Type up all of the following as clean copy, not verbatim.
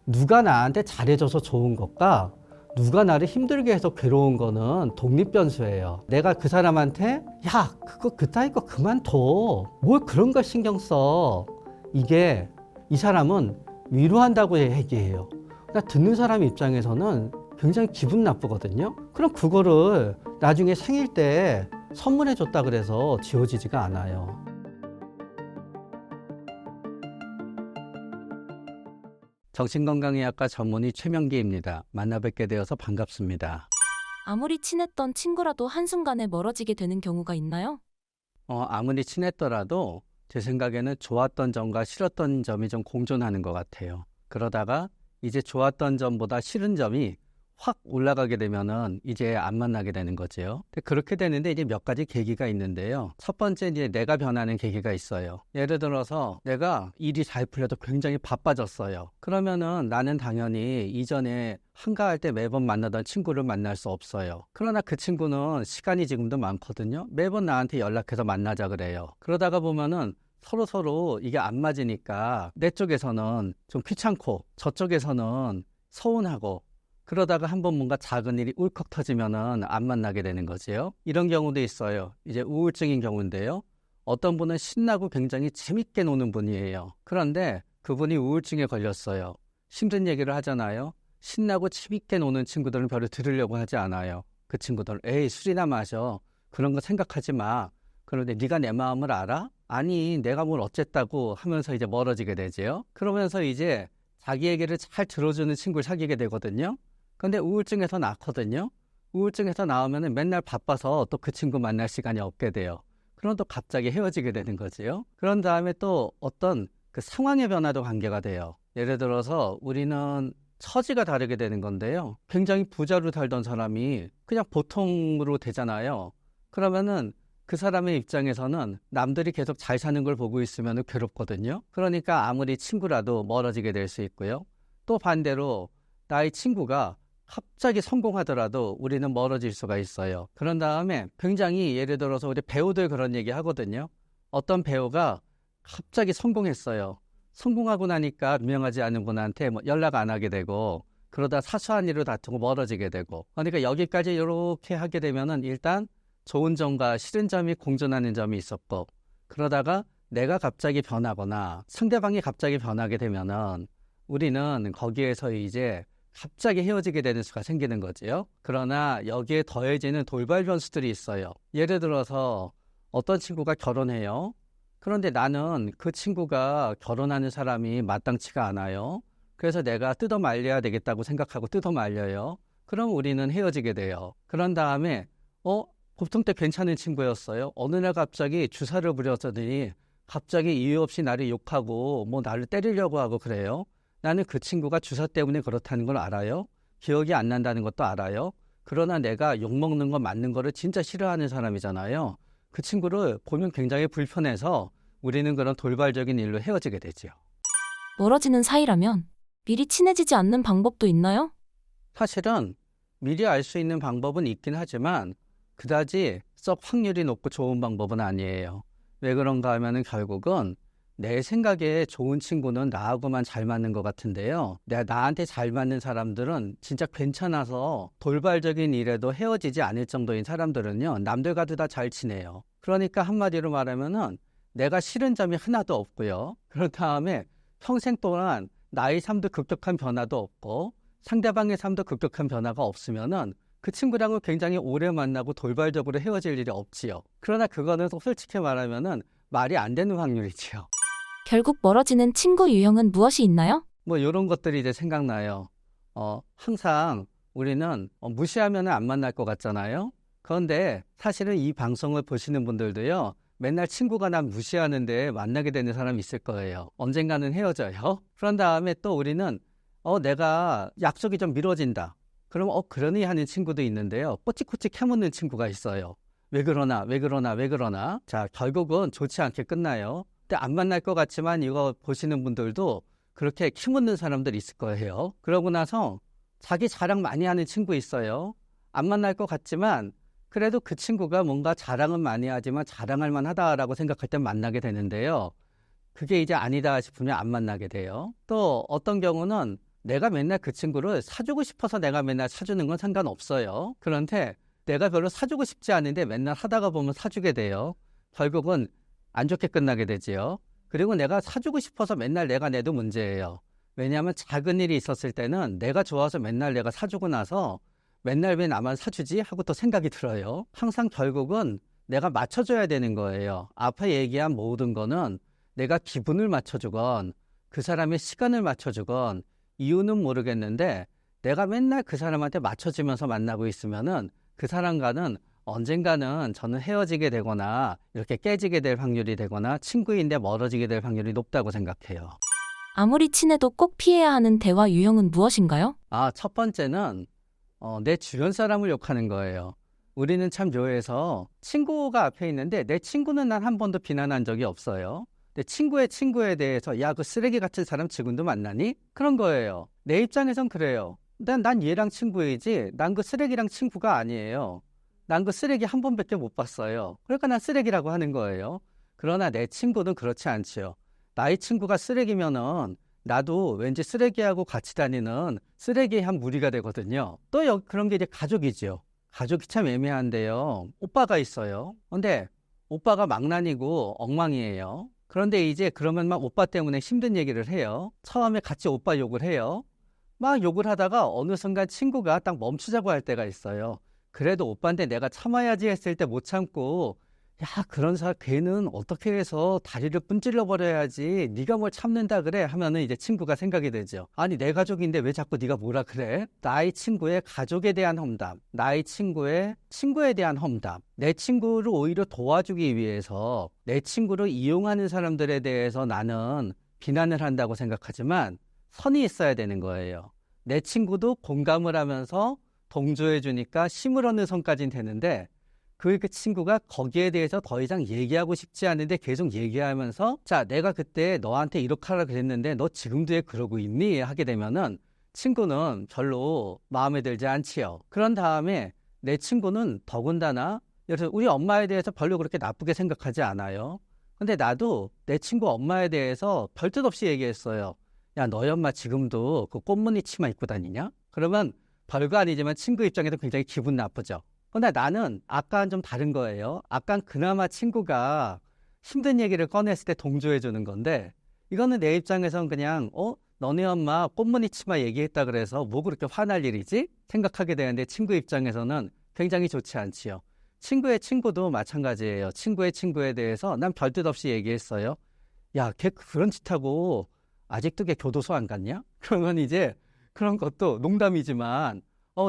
누가 나한테 잘해줘서 좋은 것과 누가 나를 힘들게 해서 괴로운 거는 독립변수예요. 내가 그 사람한테 야, 그거 그따위 거 그만둬. 뭘 그런 걸 신경 써. 이게 이 사람은 위로한다고 얘기해요. 그러니까 듣는 사람 입장에서는 굉장히 기분 나쁘거든요. 그럼 그거를 나중에 생일 때 선물해 줬다 그래서 지워지지가 않아요. 정신건강의학과 전문의 최명기입니다. 만나 뵙게 되어서 반갑습니다. 아무리 친했던 친구라도 한순간에 멀어지게 되는 경우가 있나요? 아무리 친했더라도 제 생각에는 좋았던 점과 싫었던 점이 좀 공존하는 것 같아요. 그러다가 이제 좋았던 점보다 싫은 점이 확 올라가게 되면은 이제 안 만나게 되는 거죠. 근데 그렇게 되는데 이제 몇 가지 계기가 있는데요. 첫 번째 이제 내가 변하는 계기가 있어요. 예를 들어서 내가 일이 잘 풀려도 굉장히 바빠졌어요. 그러면은 나는 당연히 이전에 한가할 때 매번 만나던 친구를 만날 수 없어요. 그러나 그 친구는 시간이 지금도 많거든요. 매번 나한테 연락해서 만나자 그래요. 그러다가 보면은 서로 이게 안 맞으니까 내 쪽에서는 좀 귀찮고 저쪽에서는 서운하고 그러다가 한번 뭔가 작은 일이 울컥 터지면은 안 만나게 되는 거지요. 이런 경우도 있어요. 이제 우울증인 경우인데요. 어떤 분은 신나고 굉장히 재밌게 노는 분이에요. 그런데 그분이 우울증에 걸렸어요. 힘든 얘기를 하잖아요. 신나고 재밌게 노는 친구들은 별로 들으려고 하지 않아요. 그 친구들 에이 술이나 마셔. 그런 거 생각하지 마. 그런데 네가 내 마음을 알아? 아니 내가 뭘 어쨌다고 하면서 이제 멀어지게 되지요. 그러면서 이제 자기 얘기를 잘 들어주는 친구를 사귀게 되거든요. 근데 우울증에서 낳거든요. 우울증에서 나오면 맨날 바빠서 또 그 친구 만날 시간이 없게 돼요. 그럼 또 갑자기 헤어지게 되는 거지요. 그런 다음에 또 어떤 그 상황의 변화도 관계가 돼요. 예를 들어서 우리는 처지가 다르게 되는 건데요. 굉장히 부자로 살던 사람이 그냥 보통으로 되잖아요. 그러면은 그 사람의 입장에서는 남들이 계속 잘 사는 걸 보고 있으면 괴롭거든요. 그러니까 아무리 친구라도 멀어지게 될 수 있고요. 또 반대로 나의 친구가 갑자기 성공하더라도 우리는 멀어질 수가 있어요. 그런 다음에 굉장히 예를 들어서 우리 배우들 그런 얘기 하거든요. 어떤 배우가 갑자기 성공했어요. 성공하고 나니까 유명하지 않은 분한테 뭐 연락 안 하게 되고 그러다 사소한 일로 다투고 멀어지게 되고 그러니까 여기까지 이렇게 하게 되면은 일단 좋은 점과 싫은 점이 공존하는 점이 있었고 그러다가 내가 갑자기 변하거나 상대방이 갑자기 변하게 되면은 우리는 거기에서 이제 갑자기 헤어지게 되는 수가 생기는 거지요. 그러나 여기에 더해지는 돌발 변수들이 있어요. 예를 들어서 어떤 친구가 결혼해요. 그런데 나는 그 친구가 결혼하는 사람이 마땅치가 않아요. 그래서 내가 뜯어 말려야 되겠다고 생각하고 뜯어 말려요. 그럼 우리는 헤어지게 돼요. 그런 다음에 보통 때 괜찮은 친구였어요. 어느 날 갑자기 주사를 부렸더니 갑자기 이유 없이 나를 욕하고 뭐 나를 때리려고 하고 그래요. 나는 그 친구가 주사 때문에 그렇다는 걸 알아요. 기억이 안 난다는 것도 알아요. 그러나 내가 욕먹는 거 맞는 거를 진짜 싫어하는 사람이잖아요. 그 친구를 보면 굉장히 불편해서 우리는 그런 돌발적인 일로 헤어지게 되죠. 멀어지는 사이라면 미리 친해지지 않는 방법도 있나요? 사실은 미리 알 수 있는 방법은 있긴 하지만 그다지 썩 확률이 높고 좋은 방법은 아니에요. 왜 그런가 하면은 결국은 내 생각에 좋은 친구는 나하고만 잘 맞는 것 같은데요. 나한테 잘 맞는 사람들은 진짜 괜찮아서 돌발적인 일에도 헤어지지 않을 정도인 사람들은요. 남들과도 다 잘 지내요. 그러니까 한마디로 말하면은 내가 싫은 점이 하나도 없고요. 그런 다음에 평생 동안 나의 삶도 급격한 변화도 없고 상대방의 삶도 급격한 변화가 없으면은 그 친구랑은 굉장히 오래 만나고 돌발적으로 헤어질 일이 없지요. 그러나 그거는 솔직히 말하면은 말이 안 되는 확률이지요. 결국 멀어지는 친구 유형은 무엇이 있나요? 뭐 이런 것들이 이제 생각나요. 항상 우리는 무시하면 안 만날 것 같잖아요. 그런데 사실은 이 방송을 보시는 분들도요. 맨날 친구가 난 무시하는데 만나게 되는 사람이 있을 거예요. 언젠가는 헤어져요. 그런 다음에 또 우리는 내가 약속이 좀 미뤄진다. 그럼 그러니 하는 친구도 있는데요. 꼬치꼬치 캐묻는 친구가 있어요. 왜 그러나. 자, 결국은 좋지 않게 끝나요. 근데 안 만날 것 같지만 이거 보시는 분들도 그렇게 키묻는 사람들 있을 거예요. 그러고 나서 자기 자랑 많이 하는 친구 있어요. 안 만날 것 같지만 그래도 그 친구가 뭔가 자랑은 많이 하지만 자랑할 만하다라고 생각할 땐 만나게 되는데요. 그게 이제 아니다 싶으면 안 만나게 돼요. 또 어떤 경우는 내가 맨날 그 친구를 사주고 싶어서 내가 맨날 사주는 건 상관없어요. 그런데 내가 별로 사주고 싶지 않은데 맨날 하다가 보면 사주게 돼요. 결국은 안 좋게 끝나게 되지요. 그리고 내가 사주고 싶어서 맨날 내가 내도 문제예요. 왜냐하면 작은 일이 있었을 때는 내가 좋아서 맨날 내가 사주고 나서 맨날 왜 나만 사주지? 하고 또 생각이 들어요. 항상 결국은 내가 맞춰줘야 되는 거예요. 앞에 얘기한 모든 거는 내가 기분을 맞춰주건 그 사람의 시간을 맞춰주건 이유는 모르겠는데 내가 맨날 그 사람한테 맞춰주면서 만나고 있으면은 그 사람과는 언젠가는 저는 헤어지게 되거나 이렇게 깨지게 될 확률이 되거나 친구인데 멀어지게 될 확률이 높다고 생각해요. 아무리 친해도 꼭 피해야 하는 대화 유형은 무엇인가요? 첫 번째는 내 주변 사람을 욕하는 거예요. 우리는 참 묘해서 친구가 앞에 있는데 내 친구는 난 한 번도 비난한 적이 없어요. 내 친구의 친구에 대해서 야, 그 쓰레기 같은 사람 지금도 만나니? 그런 거예요. 내 입장에선 그래요. 난 얘랑 친구이지 난 그 쓰레기랑 친구가 아니에요. 난 그 쓰레기 한 번밖에 못 봤어요. 그러니까 난 쓰레기라고 하는 거예요. 그러나 내 친구는 그렇지 않지요. 나의 친구가 쓰레기면은 나도 왠지 쓰레기하고 같이 다니는 쓰레기의 한 무리가 되거든요. 또 그런 게 이제 가족이지요. 가족이 참 애매한데요. 오빠가 있어요. 근데 오빠가 망나니고 엉망이에요. 그런데 이제 그러면 막 오빠 때문에 힘든 얘기를 해요. 처음에 같이 오빠 욕을 해요. 막 욕을 하다가 어느 순간 친구가 딱 멈추자고 할 때가 있어요. 그래도 오빠인데 내가 참아야지 했을 때 못 참고 야, 그런 걔는 어떻게 해서 다리를 분질러 버려야지 네가 뭘 참는다 그래 하면은 이제 친구가 생각이 되죠. 아니 내 가족인데 왜 자꾸 네가 뭐라 그래? 나의 친구의 가족에 대한 험담, 나의 친구의 친구에 대한 험담, 내 친구를 오히려 도와주기 위해서 내 친구를 이용하는 사람들에 대해서 나는 비난을 한다고 생각하지만 선이 있어야 되는 거예요. 내 친구도 공감을 하면서 동조해 주니까 힘을 얻는 선까지는 되는데 그 친구가 거기에 대해서 더 이상 얘기하고 싶지 않은데 계속 얘기하면서 자, 내가 그때 너한테 이렇게 하라 그랬는데 너 지금도 왜 그러고 있니? 하게 되면은 친구는 별로 마음에 들지 않지요. 그런 다음에 내 친구는 더군다나 그래서 우리 엄마에 대해서 별로 그렇게 나쁘게 생각하지 않아요. 근데 나도 내 친구 엄마에 대해서 별뜻 없이 얘기했어요. 야, 너희 엄마 지금도 그 꽃무늬 치마 입고 다니냐? 그러면 별거 아니지만 친구 입장에서 굉장히 기분 나쁘죠. 근데 나는 아까는 좀 다른 거예요. 아까는 그나마 친구가 힘든 얘기를 꺼냈을 때 동조해 주는 건데 이거는 내 입장에선 그냥 너네 엄마 꽃무늬 치마 얘기했다 그래서 뭐 그렇게 화날 일이지? 생각하게 되는데 친구 입장에서는 굉장히 좋지 않지요. 친구의 친구도 마찬가지예요. 친구의 친구에 대해서 난 별뜻 없이 얘기했어요. 야, 걔 그런 짓 하고 아직도 걔 교도소 안 갔냐? 그러면 이제 그런 것도 농담이지만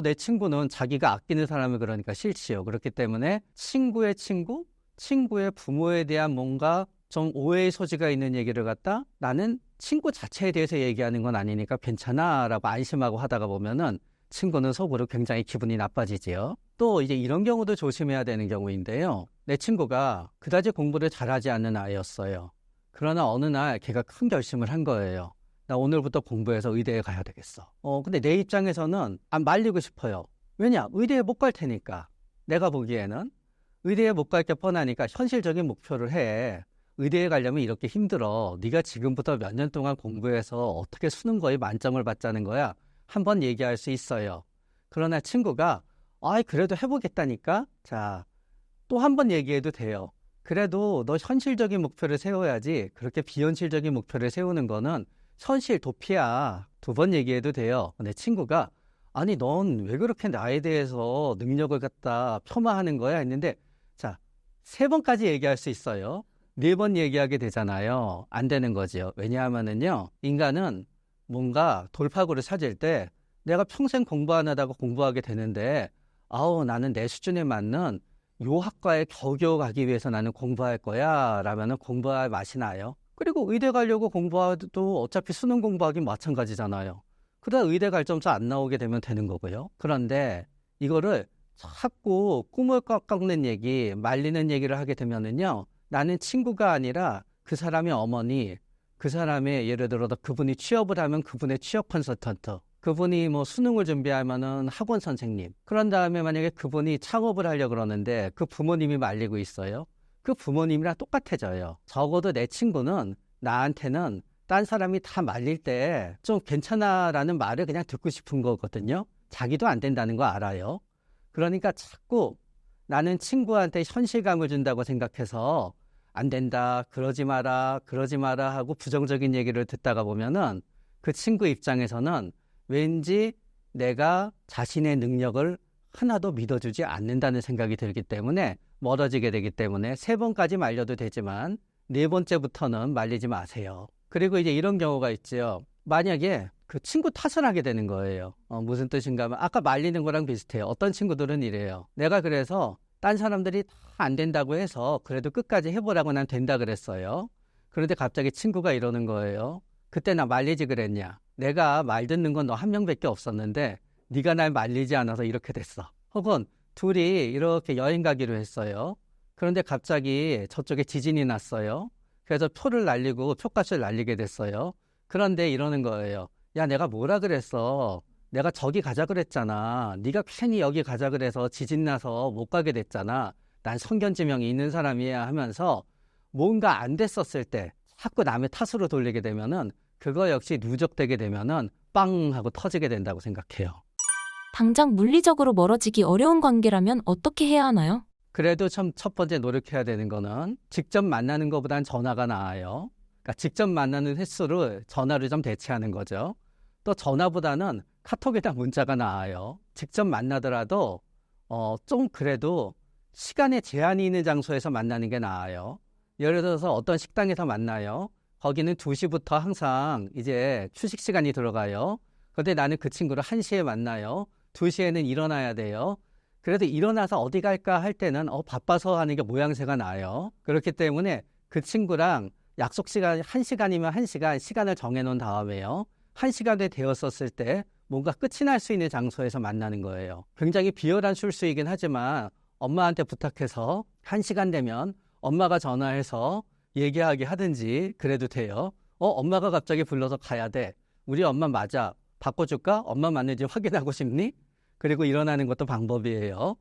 내 친구는 자기가 아끼는 사람을 그러니까 싫지요. 그렇기 때문에 친구의 친구, 친구의 부모에 대한 뭔가 좀 오해의 소지가 있는 얘기를 갖다 나는 친구 자체에 대해서 얘기하는 건 아니니까 괜찮아 라고 안심하고 하다가 보면은 친구는 속으로 굉장히 기분이 나빠지지요. 또 이제 이런 경우도 조심해야 되는 경우인데요. 내 친구가 그다지 공부를 잘하지 않는 아이였어요. 그러나 어느 날 걔가 큰 결심을 한 거예요. 나 오늘부터 공부해서 의대에 가야 되겠어. 근데 내 입장에서는 안 말리고 싶어요. 왜냐? 의대에 못 갈 테니까. 내가 보기에는 의대에 못 갈 게 뻔하니까 현실적인 목표를 해. 의대에 가려면 이렇게 힘들어. 네가 지금부터 몇 년 동안 공부해서 어떻게 수능 거의 만점을 받자는 거야. 한번 얘기할 수 있어요. 그러나 친구가 그래도 해보겠다니까. 자, 또 한 번 얘기해도 돼요. 그래도 너 현실적인 목표를 세워야지. 그렇게 비현실적인 목표를 세우는 거는 현실 도피야. 두 번 얘기해도 돼요. 내 친구가 아니 넌 왜 그렇게 나에 대해서 능력을 갖다 폄하하는 거야 했는데 자, 3번까지 얘기할 수 있어요. 4번 얘기하게 되잖아요. 안 되는 거지요. 왜냐하면은요 인간은 뭔가 돌파구를 찾을 때 내가 평생 공부 안 하다가 공부하게 되는데 나는 내 수준에 맞는 요 학과에 겨우겨우 가기 위해서 나는 공부할 거야 라면은 공부할 맛이 나요. 그리고 의대 가려고 공부해도 어차피 수능 공부하긴 마찬가지잖아요. 그러다 의대 갈 점수 안 나오게 되면 되는 거고요. 그런데 이거를 자꾸 꿈을 깎는 얘기, 말리는 얘기를 하게 되면은요. 나는 친구가 아니라 그 사람의 어머니, 그 사람의 예를 들어서 그분이 취업을 하면 그분의 취업 컨설턴트, 그분이 뭐 수능을 준비하면은 학원 선생님. 그런 다음에 만약에 그분이 창업을 하려고 그러는데 그 부모님이 말리고 있어요. 그 부모님이랑 똑같아져요. 적어도 내 친구는 나한테는 딴 사람이 다 말릴 때 좀 괜찮아라는 말을 그냥 듣고 싶은 거거든요. 자기도 안 된다는 거 알아요. 그러니까 자꾸 나는 친구한테 현실감을 준다고 생각해서 안 된다, 그러지 마라, 그러지 마라 하고 부정적인 얘기를 듣다가 보면은 그 친구 입장에서는 왠지 내가 자신의 능력을 하나도 믿어주지 않는다는 생각이 들기 때문에 멀어지게 되기 때문에 3번까지 말려도 되지만 4번째부터는 말리지 마세요. 그리고 이제 이런 경우가 있죠. 만약에 그 친구 탓을 하게 되는 거예요. 무슨 뜻인가 하면 아까 말리는 거랑 비슷해요. 어떤 친구들은 이래요. 내가 그래서 딴 사람들이 다 안 된다고 해서 그래도 끝까지 해보라고 난 된다 그랬어요. 그런데 갑자기 친구가 이러는 거예요. 그때 나 말리지 그랬냐. 내가 말 듣는 건 너 한 명밖에 없었는데 네가 날 말리지 않아서 이렇게 됐어. 혹은 둘이 이렇게 여행 가기로 했어요. 그런데 갑자기 저쪽에 지진이 났어요. 그래서 표를 날리고 표값을 날리게 됐어요. 그런데 이러는 거예요. 야, 내가 뭐라 그랬어. 내가 저기 가자 그랬잖아. 네가 괜히 여기 가자 그래서 지진 나서 못 가게 됐잖아. 난 선견지명이 있는 사람이야 하면서 뭔가 안 됐었을 때 자꾸 남의 탓으로 돌리게 되면은 그거 역시 누적되게 되면은 빵 하고 터지게 된다고 생각해요. 당장 물리적으로 멀어지기 어려운 관계라면 어떻게 해야 하나요? 그래도 참 첫 번째 노력해야 되는 거는 직접 만나는 것보단 전화가 나아요. 그러니까 직접 만나는 횟수를 전화로 좀 대체하는 거죠. 또 전화보다는 카톡이나 문자가 나아요. 직접 만나더라도 좀 그래도 시간에 제한이 있는 장소에서 만나는 게 나아요. 예를 들어서 어떤 식당에서 만나요. 거기는 2시부터 항상 이제 휴식 시간이 들어가요. 그런데 나는 그 친구를 1시에 만나요. 2시에는 일어나야 돼요. 그래도 일어나서 어디 갈까 할 때는 바빠서 하는 게 모양새가 나요. 그렇기 때문에 그 친구랑 약속 시간 1시간이면 1시간 시간을 정해놓은 다음에요. 1시간에 되었었을 때 뭔가 끝이 날 수 있는 장소에서 만나는 거예요. 굉장히 비열한 술수이긴 하지만 엄마한테 부탁해서 1시간 되면 엄마가 전화해서 얘기하게 하든지 그래도 돼요. 엄마가 갑자기 불러서 가야 돼. 우리 엄마 맞아. 바꿔줄까? 엄마 맞는지 확인하고 싶니? 그리고 일어나는 것도 방법이에요.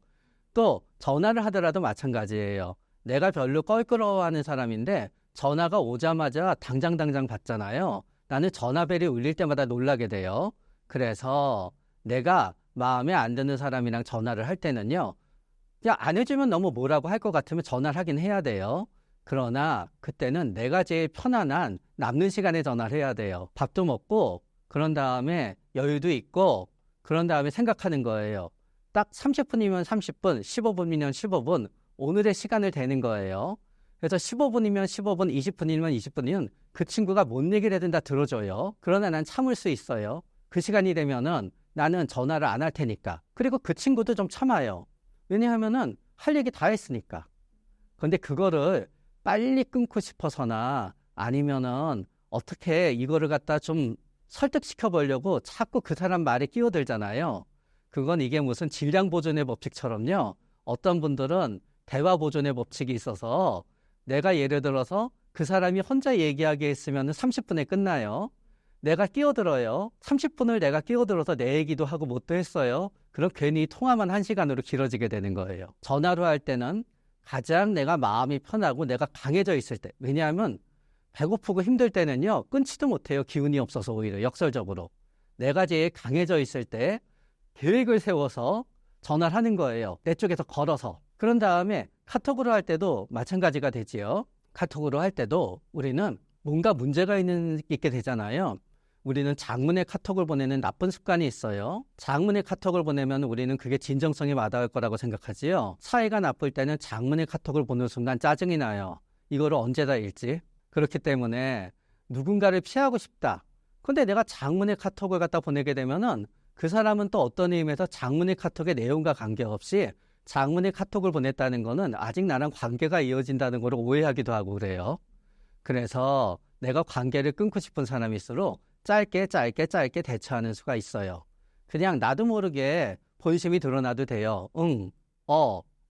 또 전화를 하더라도 마찬가지예요. 내가 별로 껄끄러워하는 사람인데 전화가 오자마자 당장 받잖아요. 나는 전화벨이 울릴 때마다 놀라게 돼요. 그래서 내가 마음에 안 드는 사람이랑 전화를 할 때는요. 야, 안 해주면 너무 뭐라고 할 것 같으면 전화를 하긴 해야 돼요. 그러나 그때는 내가 제일 편안한 남는 시간에 전화를 해야 돼요. 밥도 먹고 그런 다음에 여유도 있고 그런 다음에 생각하는 거예요. 딱 30분이면 30분, 15분이면 15분 오늘의 시간을 대는 거예요. 그래서 15분이면 15분, 20분이면 20분이면 그 친구가 뭔 얘기를 하든 다 들어줘요. 그러나 난 참을 수 있어요. 그 시간이 되면은 나는 전화를 안 할 테니까. 그리고 그 친구도 좀 참아요. 왜냐하면은 할 얘기 다 했으니까. 근데 그거를 빨리 끊고 싶어서나 아니면은 어떻게 이거를 갖다 좀 설득시켜 보려고 자꾸 그 사람 말에 끼어들잖아요. 그건 이게 무슨 질량 보존의 법칙처럼요. 어떤 분들은 대화 보존의 법칙이 있어서 내가 예를 들어서 그 사람이 혼자 얘기하게 했으면 30분에 끝나요. 내가 끼어들어요. 30분을 내가 끼어들어서 내 얘기도 하고 못도 했어요. 그럼 괜히 통화만 1시간으로 길어지게 되는 거예요. 전화로 할 때는 가장 내가 마음이 편하고 내가 강해져 있을 때. 왜냐하면 배고프고 힘들 때는요. 끊지도 못해요. 기운이 없어서 오히려 역설적으로. 내가 제일 강해져 있을 때 계획을 세워서 전화를 하는 거예요. 내 쪽에서 걸어서. 그런 다음에 카톡으로 할 때도 마찬가지가 되지요. 카톡으로 할 때도 우리는 뭔가 문제가 있게 되잖아요. 우리는 장문의 카톡을 보내는 나쁜 습관이 있어요. 장문의 카톡을 보내면 우리는 그게 진정성이 마다할 거라고 생각하지요. 사이가 나쁠 때는 장문의 카톡을 보는 순간 짜증이 나요. 이거를 언제 다 읽지? 그렇기 때문에 누군가를 피하고 싶다. 근데 내가 장문의 카톡을 갖다 보내게 되면은 그 사람은 또 어떤 의미에서 장문의 카톡의 내용과 관계없이 장문의 카톡을 보냈다는 거는 아직 나랑 관계가 이어진다는 걸 오해하기도 하고 그래요. 그래서 내가 관계를 끊고 싶은 사람일수록 짧게 대처하는 수가 있어요. 그냥 나도 모르게 본심이 드러나도 돼요. 응,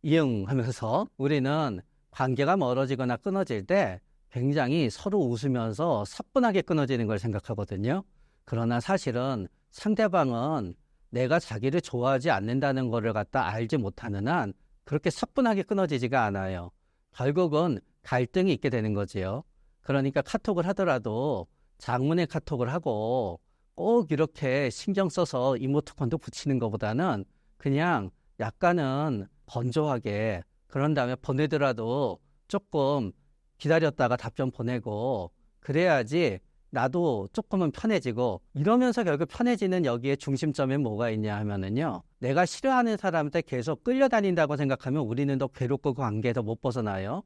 이응 하면서 우리는 관계가 멀어지거나 끊어질 때 굉장히 서로 웃으면서 사뿐하게 끊어지는 걸 생각하거든요. 그러나 사실은 상대방은 내가 자기를 좋아하지 않는다는 거를 갖다 알지 못하는 한 그렇게 사뿐하게 끊어지지가 않아요. 결국은 갈등이 있게 되는 거지요. 그러니까 카톡을 하더라도 장문의 카톡을 하고 꼭 이렇게 신경 써서 이모티콘도 붙이는 것보다는 그냥 약간은 건조하게 그런 다음에 보내더라도 조금 기다렸다가 답변 보내고 그래야지 나도 조금은 편해지고 이러면서 결국 편해지는 여기에 중심점에 뭐가 있냐 하면은요. 내가 싫어하는 사람한테 계속 끌려다닌다고 생각하면 우리는 더 괴롭고 그 관계에서 못 벗어나요.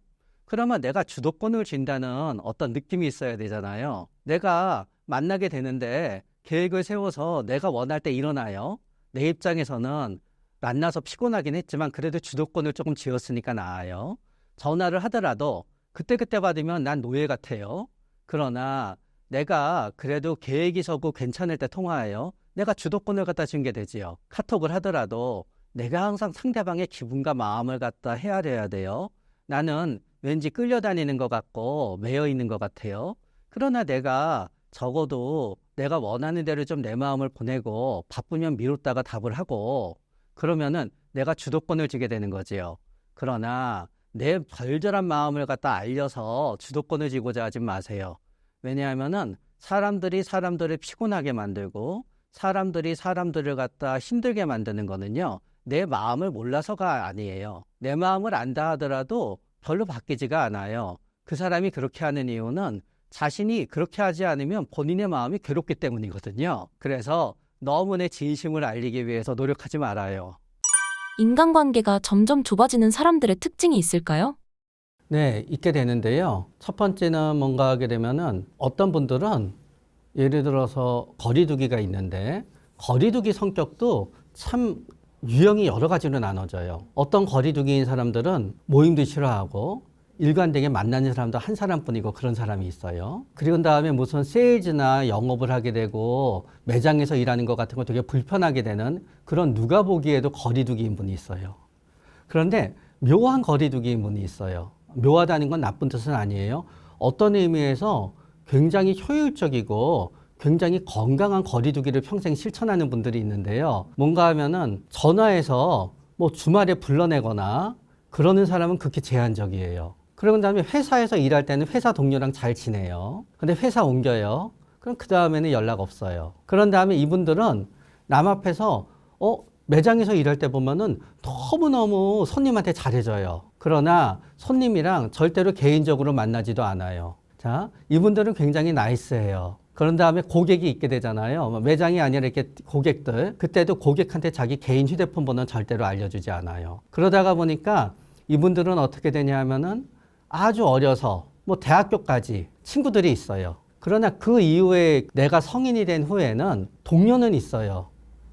그러면 내가 주도권을 쥔다는 어떤 느낌이 있어야 되잖아요. 내가 만나게 되는데 계획을 세워서 내가 원할 때 일어나요. 내 입장에서는 만나서 피곤하긴 했지만 그래도 주도권을 조금 쥐었으니까 나아요. 전화를 하더라도 그때그때 받으면 난 노예 같아요. 그러나 내가 그래도 계획이 서고 괜찮을 때 통화해요. 내가 주도권을 갖다 준 게 되지요. 카톡을 하더라도 내가 항상 상대방의 기분과 마음을 갖다 헤아려야 돼요. 나는 왠지 끌려다니는 것 같고 매여 있는 것 같아요. 그러나 내가 적어도 내가 원하는 대로 좀 내 마음을 보내고 바쁘면 미뤘다가 답을 하고 그러면은 내가 주도권을 쥐게 되는 거지요. 그러나 내 절절한 마음을 갖다 알려서 주도권을 쥐고자 하지 마세요. 왜냐하면은 사람들이 사람들을 피곤하게 만들고 사람들이 사람들을 갖다 힘들게 만드는 거는요. 내 마음을 몰라서가 아니에요. 내 마음을 안다 하더라도 별로 바뀌지가 않아요. 그 사람이 그렇게 하는 이유는 자신이 그렇게 하지 않으면 본인의 마음이 괴롭기 때문이거든요. 그래서 너무 내 진심을 알리기 위해서 노력하지 말아요. 인간관계가 점점 좁아지는 사람들의 특징이 있을까요? 네, 있게 되는데요. 첫 번째는 뭔가 하게 되면은 어떤 분들은 예를 들어서 거리두기가 있는데 거리두기 성격도 참 유형이 여러 가지로 나눠져요. 어떤 거리두기인 사람들은 모임도 싫어하고 일관되게 만나는 사람도 한 사람뿐이고 그런 사람이 있어요. 그리고 다음에 무슨 세일즈나 영업을 하게 되고 매장에서 일하는 것 같은 거 되게 불편하게 되는 그런 누가 보기에도 거리두기인 분이 있어요. 그런데 묘한 거리두기인 분이 있어요. 묘하다는 건 나쁜 뜻은 아니에요. 어떤 의미에서 굉장히 효율적이고 굉장히 건강한 거리두기를 평생 실천하는 분들이 있는데요. 뭔가 하면은 전화해서 뭐 주말에 불러내거나 그러는 사람은 극히 제한적이에요. 그러고 다음에 회사에서 일할 때는 회사 동료랑 잘 지내요. 근데 회사 옮겨요. 그럼 그 다음에는 연락 없어요. 그런 다음에 이분들은 남 앞에서 매장에서 일할 때 보면은 너무너무 손님한테 잘해줘요. 그러나 손님이랑 절대로 개인적으로 만나지도 않아요. 자, 이분들은 굉장히 나이스해요. 그런 다음에 고객이 있게 되잖아요. 매장이 아니라 이렇게 고객들. 그때도 고객한테 자기 개인 휴대폰 번호는 절대로 알려주지 않아요. 그러다가 보니까 이분들은 어떻게 되냐 하면은 아주 어려서 뭐 대학교까지 친구들이 있어요. 그러나 그 이후에 내가 성인이 된 후에는 동료는 있어요.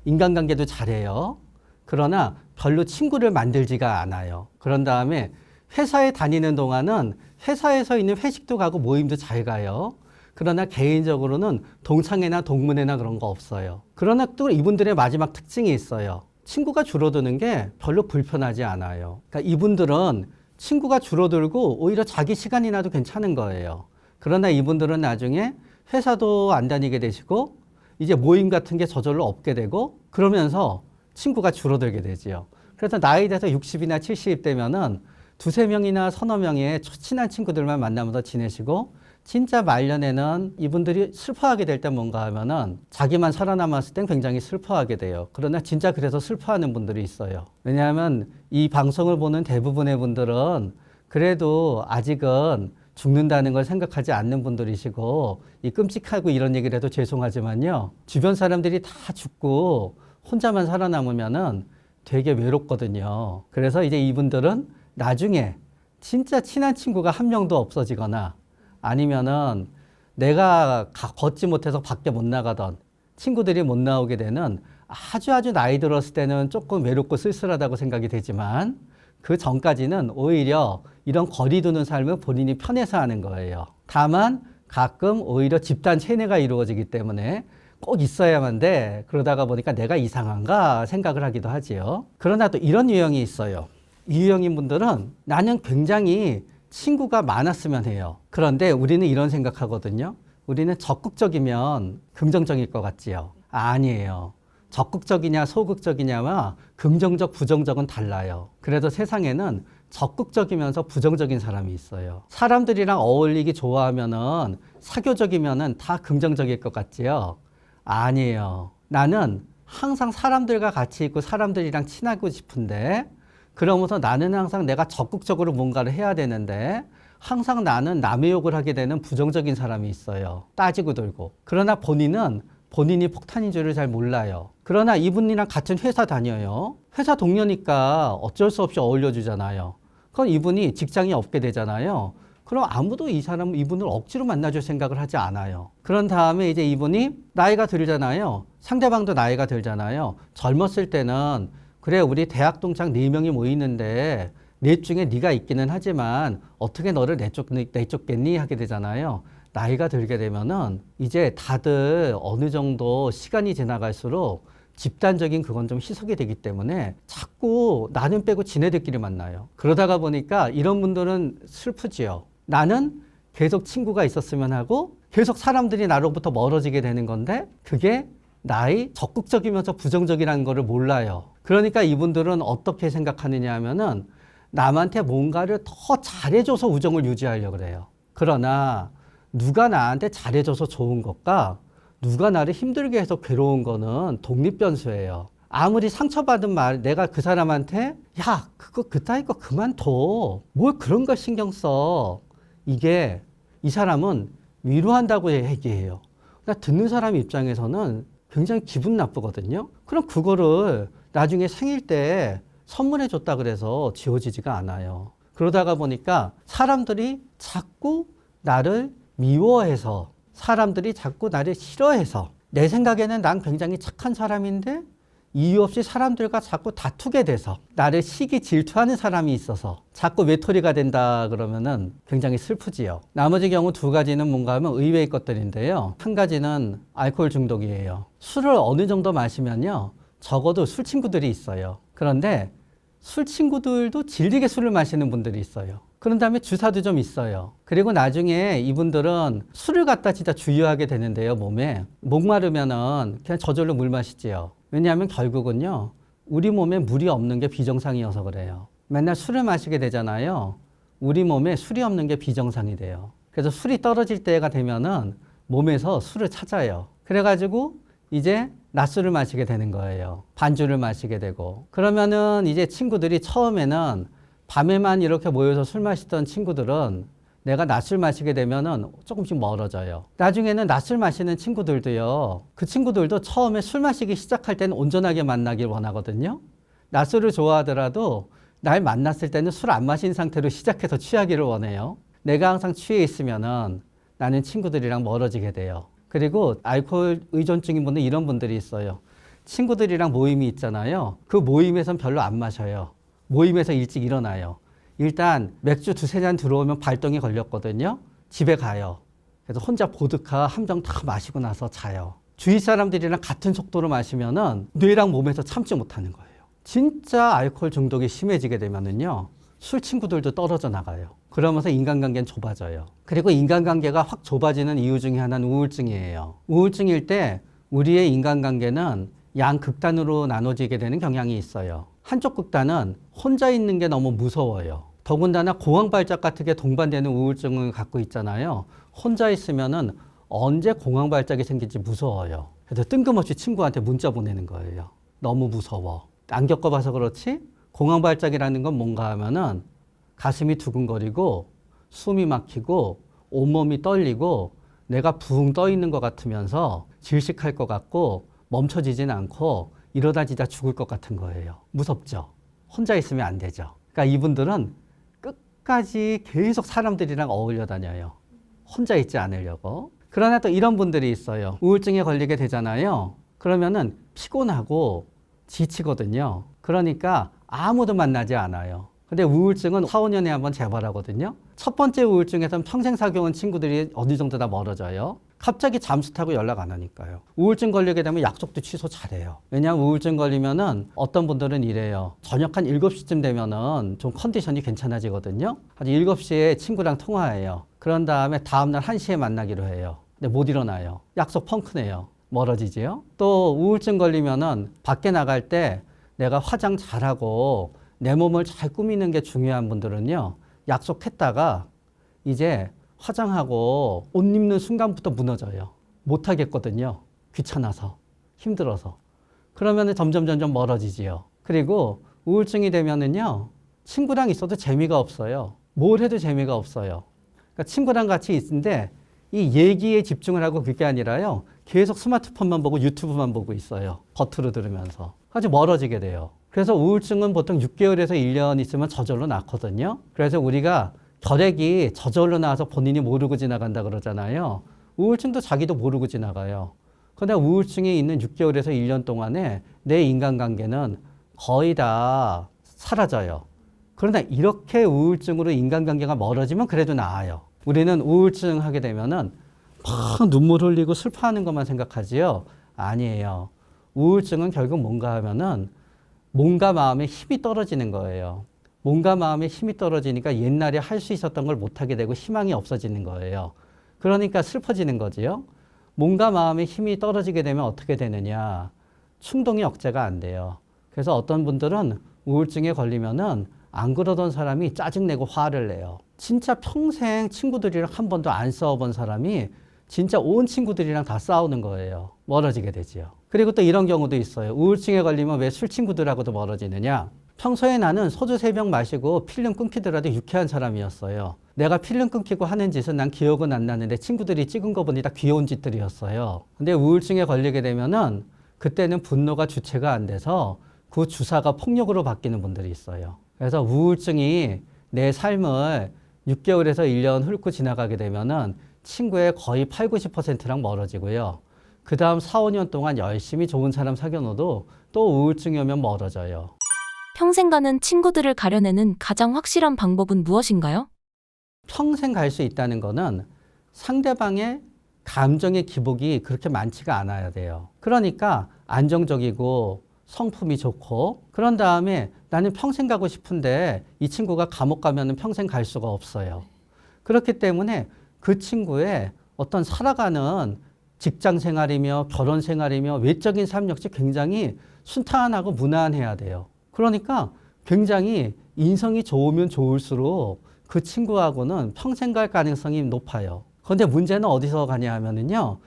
인간관계도 잘해요. 그러나 별로 친구를 만들지가 않아요. 그런 다음에 회사에 다니는 동안은 회사에서 있는 회식도 가고 모임도 잘 가요. 그러나 개인적으로는 동창회나 동문회나 그런 거 없어요. 그러나 또 이분들의 마지막 특징이 있어요. 친구가 줄어드는 게 별로 불편하지 않아요. 그러니까 이분들은 친구가 줄어들고 오히려 자기 시간이 나도 괜찮은 거예요. 그러나 이분들은 나중에 회사도 안 다니게 되시고 이제 모임 같은 게 저절로 없게 되고 그러면서 친구가 줄어들게 되지요. 그래서 나이 돼서 60이나 70 되면은 두세 명이나 서너 명의 친한 친구들만 만나면서 지내시고 진짜 말년에는 이분들이 슬퍼하게 될 때 뭔가 하면은 자기만 살아남았을 땐 굉장히 슬퍼하게 돼요. 그러나 진짜 그래서 슬퍼하는 분들이 있어요. 왜냐하면 이 방송을 보는 대부분의 분들은 그래도 아직은 죽는다는 걸 생각하지 않는 분들이시고 이 끔찍하고 이런 얘기를 해도 죄송하지만요. 주변 사람들이 다 죽고 혼자만 살아남으면은 되게 외롭거든요. 그래서 이제 이분들은 나중에 진짜 친한 친구가 한 명도 없어지거나 아니면은 내가 걷지 못해서 밖에 못 나가던 친구들이 못 나오게 되는 아주 나이 들었을 때는 조금 외롭고 쓸쓸하다고 생각이 되지만 그 전까지는 오히려 이런 거리 두는 삶을 본인이 편해서 하는 거예요. 다만 가끔 오히려 집단 체내가 이루어지기 때문에 꼭 있어야만 돼. 그러다가 보니까 내가 이상한가 생각을 하기도 하지요. 그러나 또 이런 유형이 있어요. 이 유형인 분들은 나는 굉장히 친구가 많았으면 해요. 그런데 우리는 이런 생각하거든요. 우리는 적극적이면 긍정적일 것 같지요. 아니에요. 적극적이냐 소극적이냐와 긍정적 부정적은 달라요. 그래서 세상에는 적극적이면서 부정적인 사람이 있어요. 사람들이랑 어울리기 좋아하면은 사교적이면은 다 긍정적일 것 같지요? 아니에요. 나는 항상 사람들과 같이 있고 사람들이랑 친하고 싶은데 그러면서 나는 항상 내가 적극적으로 뭔가를 해야 되는데 항상 나는 남의 욕을 하게 되는 부정적인 사람이 있어요. 따지고 들고. 그러나 본인은 본인이 폭탄인 줄을 잘 몰라요. 그러나 이분이랑 같은 회사 다녀요. 회사 동료니까 어쩔 수 없이 어울려주잖아요. 그럼 이분이 직장이 없게 되잖아요. 그럼 아무도 이분을 억지로 만나줄 생각을 하지 않아요. 그런 다음에 이제 이분이 나이가 들잖아요. 상대방도 나이가 들잖아요. 젊었을 때는 그래 우리 대학 동창 4명이 모이는데 넷 중에 네가 있기는 하지만 어떻게 너를 내쫓겠니 하게 되잖아요. 나이가 들게 되면은 이제 다들 어느 정도 시간이 지나갈수록 집단적인 그건 좀 희석이 되기 때문에 자꾸 나는 빼고 지네들끼리 만나요. 그러다가 보니까 이런 분들은 슬프지요. 나는 계속 친구가 있었으면 하고 계속 사람들이 나로부터 멀어지게 되는 건데 그게 나의 적극적이면서 부정적이라는 거를 몰라요. 그러니까 이분들은 어떻게 생각하느냐 하면은 남한테 뭔가를 더 잘해줘서 우정을 유지하려고 그래요. 그러나 누가 나한테 잘해줘서 좋은 것과 누가 나를 힘들게 해서 괴로운 거는 독립변수예요. 아무리 상처받은 말, 내가 그 사람한테 야, 그따위 거 그만둬. 뭘 그런 걸 신경 써. 이게 이 사람은 위로한다고 얘기해요. 그러니까 듣는 사람 입장에서는 굉장히 기분 나쁘거든요. 그럼 그거를 나중에 생일 때 선물해 줬다 그래서 지워지지가 않아요. 그러다가 보니까 사람들이 자꾸 나를 미워해서 사람들이 자꾸 나를 싫어해서 내 생각에는 난 굉장히 착한 사람인데 이유 없이 사람들과 자꾸 다투게 돼서 나를 시기 질투하는 사람이 있어서 자꾸 외톨이가 된다 그러면은 굉장히 슬프지요. 나머지 경우 2가지는 뭔가 하면 의외의 것들인데요. 한 가지는 알코올 중독이에요. 술을 어느 정도 마시면요. 적어도 술 친구들이 있어요. 그런데 술 친구들도 질리게 술을 마시는 분들이 있어요. 그런 다음에 주사도 좀 있어요. 그리고 나중에 이분들은 술을 갖다 진짜 주의하게 되는데요, 몸에. 목마르면은 그냥 저절로 물 마시지요. 왜냐하면 결국은요, 우리 몸에 물이 없는 게 비정상이어서 그래요. 맨날 술을 마시게 되잖아요. 우리 몸에 술이 없는 게 비정상이 돼요. 그래서 술이 떨어질 때가 되면은 몸에서 술을 찾아요. 그래가지고 이제 낮술을 마시게 되는 거예요. 반주를 마시게 되고. 그러면은 이제 친구들이 처음에는 밤에만 이렇게 모여서 술 마시던 친구들은 내가 낮술 마시게 되면은 조금씩 멀어져요. 나중에는 낮술 마시는 친구들도요. 그 친구들도 처음에 술 마시기 시작할 때는 온전하게 만나길 원하거든요. 낮술을 좋아하더라도 날 만났을 때는 술 안 마신 상태로 시작해서 취하기를 원해요. 내가 항상 취해 있으면은 나는 친구들이랑 멀어지게 돼요. 그리고 알코올 의존증인 분들 이런 분들이 있어요. 친구들이랑 모임이 있잖아요. 그 모임에선 별로 안 마셔요. 모임에서 일찍 일어나요. 일단 맥주 2-3잔 들어오면 발동이 걸렸거든요. 집에 가요. 그래서 혼자 보드카 한 병 다 마시고 나서 자요. 주위 사람들이랑 같은 속도로 마시면은 뇌랑 몸에서 참지 못하는 거예요. 진짜 알코올 중독이 심해지게 되면은요. 술 친구들도 떨어져 나가요. 그러면서 인간관계는 좁아져요. 그리고 인간관계가 확 좁아지는 이유 중에 하나는 우울증이에요. 우울증일 때 우리의 인간관계는 양극단으로 나눠지게 되는 경향이 있어요. 한쪽 극단은 혼자 있는 게 너무 무서워요. 더군다나 공황발작 같은 게 동반되는 우울증을 갖고 있잖아요. 혼자 있으면은 언제 공황발작이 생길지 무서워요. 그래서 뜬금없이 친구한테 문자 보내는 거예요. 너무 무서워. 안 겪어봐서 그렇지? 공황발작이라는 건 뭔가 하면은 가슴이 두근거리고 숨이 막히고 온몸이 떨리고 내가 붕 떠 있는 것 같으면서 질식할 것 같고 멈춰지진 않고 이러다 진짜 죽을 것 같은 거예요. 무섭죠? 혼자 있으면 안 되죠. 그러니까 이분들은 끝까지 계속 사람들이랑 어울려 다녀요. 혼자 있지 않으려고. 그러나 또 이런 분들이 있어요. 우울증에 걸리게 되잖아요. 그러면은 피곤하고 지치거든요. 그러니까 아무도 만나지 않아요. 근데 우울증은 4-5년에 한번 재발하거든요. 첫 번째 우울증에서는 평생 사귀어온 친구들이 어느 정도 다 멀어져요. 갑자기 잠수 타고 연락 안 하니까요. 우울증 걸리게 되면 약속도 취소 잘해요. 왜냐하면 우울증 걸리면은 어떤 분들은 이래요. 저녁 한 7시쯤 되면은 좀 컨디션이 괜찮아지거든요. 한 7시에 친구랑 통화해요. 그런 다음에 다음날 1시에 만나기로 해요. 근데 못 일어나요. 약속 펑크네요. 멀어지지요. 또 우울증 걸리면은 밖에 나갈 때 내가 화장 잘하고 내 몸을 잘 꾸미는 게 중요한 분들은요, 약속했다가 이제 화장하고 옷 입는 순간부터 무너져요. 못 하겠거든요. 귀찮아서, 힘들어서. 그러면 점점 멀어지지요. 그리고 우울증이 되면은요, 친구랑 있어도 재미가 없어요. 뭘 해도 재미가 없어요. 그러니까 친구랑 같이 있는데 이 얘기에 집중을 하고 그게 아니라요, 계속 스마트폰만 보고 유튜브만 보고 있어요. 겉으로 들으면서. 아주 멀어지게 돼요. 그래서 우울증은 보통 6개월에서 1년 있으면 저절로 낫거든요. 그래서 우리가 결핵이 저절로 나와서 본인이 모르고 지나간다 그러잖아요. 우울증도 자기도 모르고 지나가요. 그런데 우울증이 있는 6개월에서 1년 동안에 내 인간관계는 거의 다 사라져요. 그러나 이렇게 우울증으로 인간관계가 멀어지면 그래도 나아요. 우리는 우울증 하게 되면은 막 눈물 흘리고 슬퍼하는 것만 생각하지요. 아니에요. 우울증은 결국 뭔가 하면은 몸과 마음의 힘이 떨어지는 거예요. 몸과 마음의 힘이 떨어지니까 옛날에 할 수 있었던 걸 못하게 되고 희망이 없어지는 거예요. 그러니까 슬퍼지는 거지요. 몸과 마음의 힘이 떨어지게 되면 어떻게 되느냐. 충동이 억제가 안 돼요. 그래서 어떤 분들은 우울증에 걸리면은 안 그러던 사람이 짜증내고 화를 내요. 진짜 평생 친구들이랑 한 번도 안 싸워본 사람이 진짜 온 친구들이랑 다 싸우는 거예요. 멀어지게 되지요. 그리고 또 이런 경우도 있어요. 우울증에 걸리면 왜 술 친구들하고도 멀어지느냐. 평소에 나는 소주 3병 마시고 필름 끊기더라도 유쾌한 사람이었어요. 내가 필름 끊기고 하는 짓은 난 기억은 안 나는데 친구들이 찍은 거 보니 다 귀여운 짓들이었어요. 근데 우울증에 걸리게 되면은 그때는 분노가 주체가 안 돼서 그 주사가 폭력으로 바뀌는 분들이 있어요. 그래서 우울증이 내 삶을 6개월에서 1년 훑고 지나가게 되면은 친구의 거의 8, 90%랑 멀어지고요. 그 다음 4, 5년 동안 열심히 좋은 사람 사귀어 놓어도 또 우울증이 오면 멀어져요. 평생 가는 친구들을 가려내는 가장 확실한 방법은 무엇인가요? 평생 갈 수 있다는 거는 상대방의 감정의 기복이 그렇게 많지가 않아야 돼요. 그러니까 안정적이고 성품이 좋고 그런 다음에 나는 평생 가고 싶은데 이 친구가 감옥 가면은 평생 갈 수가 없어요. 그렇기 때문에 그 친구의 어떤 살아가는 직장 생활이며 결혼 생활이며 외적인 삶 역시 굉장히 순탄하고 무난해야 돼요. 그러니까 굉장히 인성이 좋으면 좋을수록 그 친구하고는 평생 갈 가능성이 높아요. 그런데 문제는 어디서 가냐 하면은요,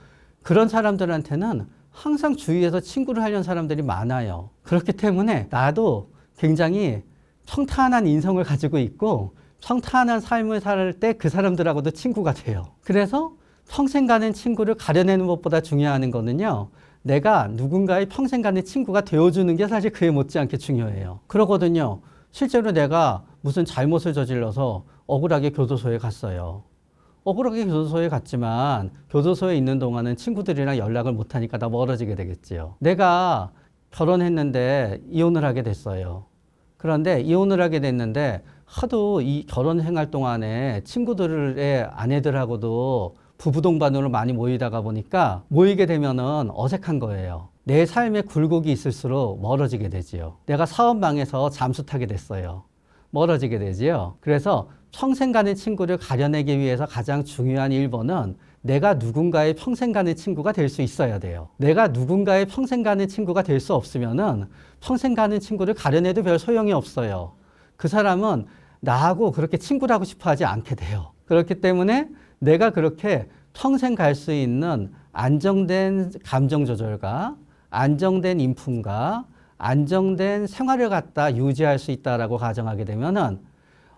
그런 사람들한테는 항상 주위에서 친구를 하려는 사람들이 많아요. 그렇기 때문에 나도 굉장히 평탄한 인성을 가지고 있고 평탄한 삶을 살 때 그 사람들하고도 친구가 돼요. 그래서 평생 가는 친구를 가려내는 것보다 중요한 거는요, 내가 누군가의 평생 가는 친구가 되어주는 게 사실 그에 못지않게 중요해요. 그러거든요. 실제로 내가 무슨 잘못을 저질러서 억울하게 교도소에 갔어요. 억울하게 교도소에 갔지만 교도소에 있는 동안은 친구들이랑 연락을 못하니까 나 멀어지게 되겠지요. 내가 결혼했는데 이혼을 하게 됐어요. 그런데 이혼을 하게 됐는데 하도 이 결혼 생활 동안에 친구들의 아내들하고도 부부 동반으로 많이 모이다가 보니까 모이게 되면은 어색한 거예요. 내 삶에 굴곡이 있을수록 멀어지게 되지요. 내가 사업망에서 잠수 타게 됐어요. 멀어지게 되지요. 그래서 평생 가는 친구를 가려내기 위해서 가장 중요한 1번은 내가 누군가의 평생 가는 친구가 될 수 있어야 돼요. 내가 누군가의 평생 가는 친구가 될 수 없으면은 평생 가는 친구를 가려내도 별 소용이 없어요. 그 사람은 나하고 그렇게 친구라고 싶어 하지 않게 돼요. 그렇기 때문에 내가 그렇게 평생 갈 수 있는 안정된 감정 조절과 안정된 인품과 안정된 생활을 갖다 유지할 수 있다라고 가정하게 되면은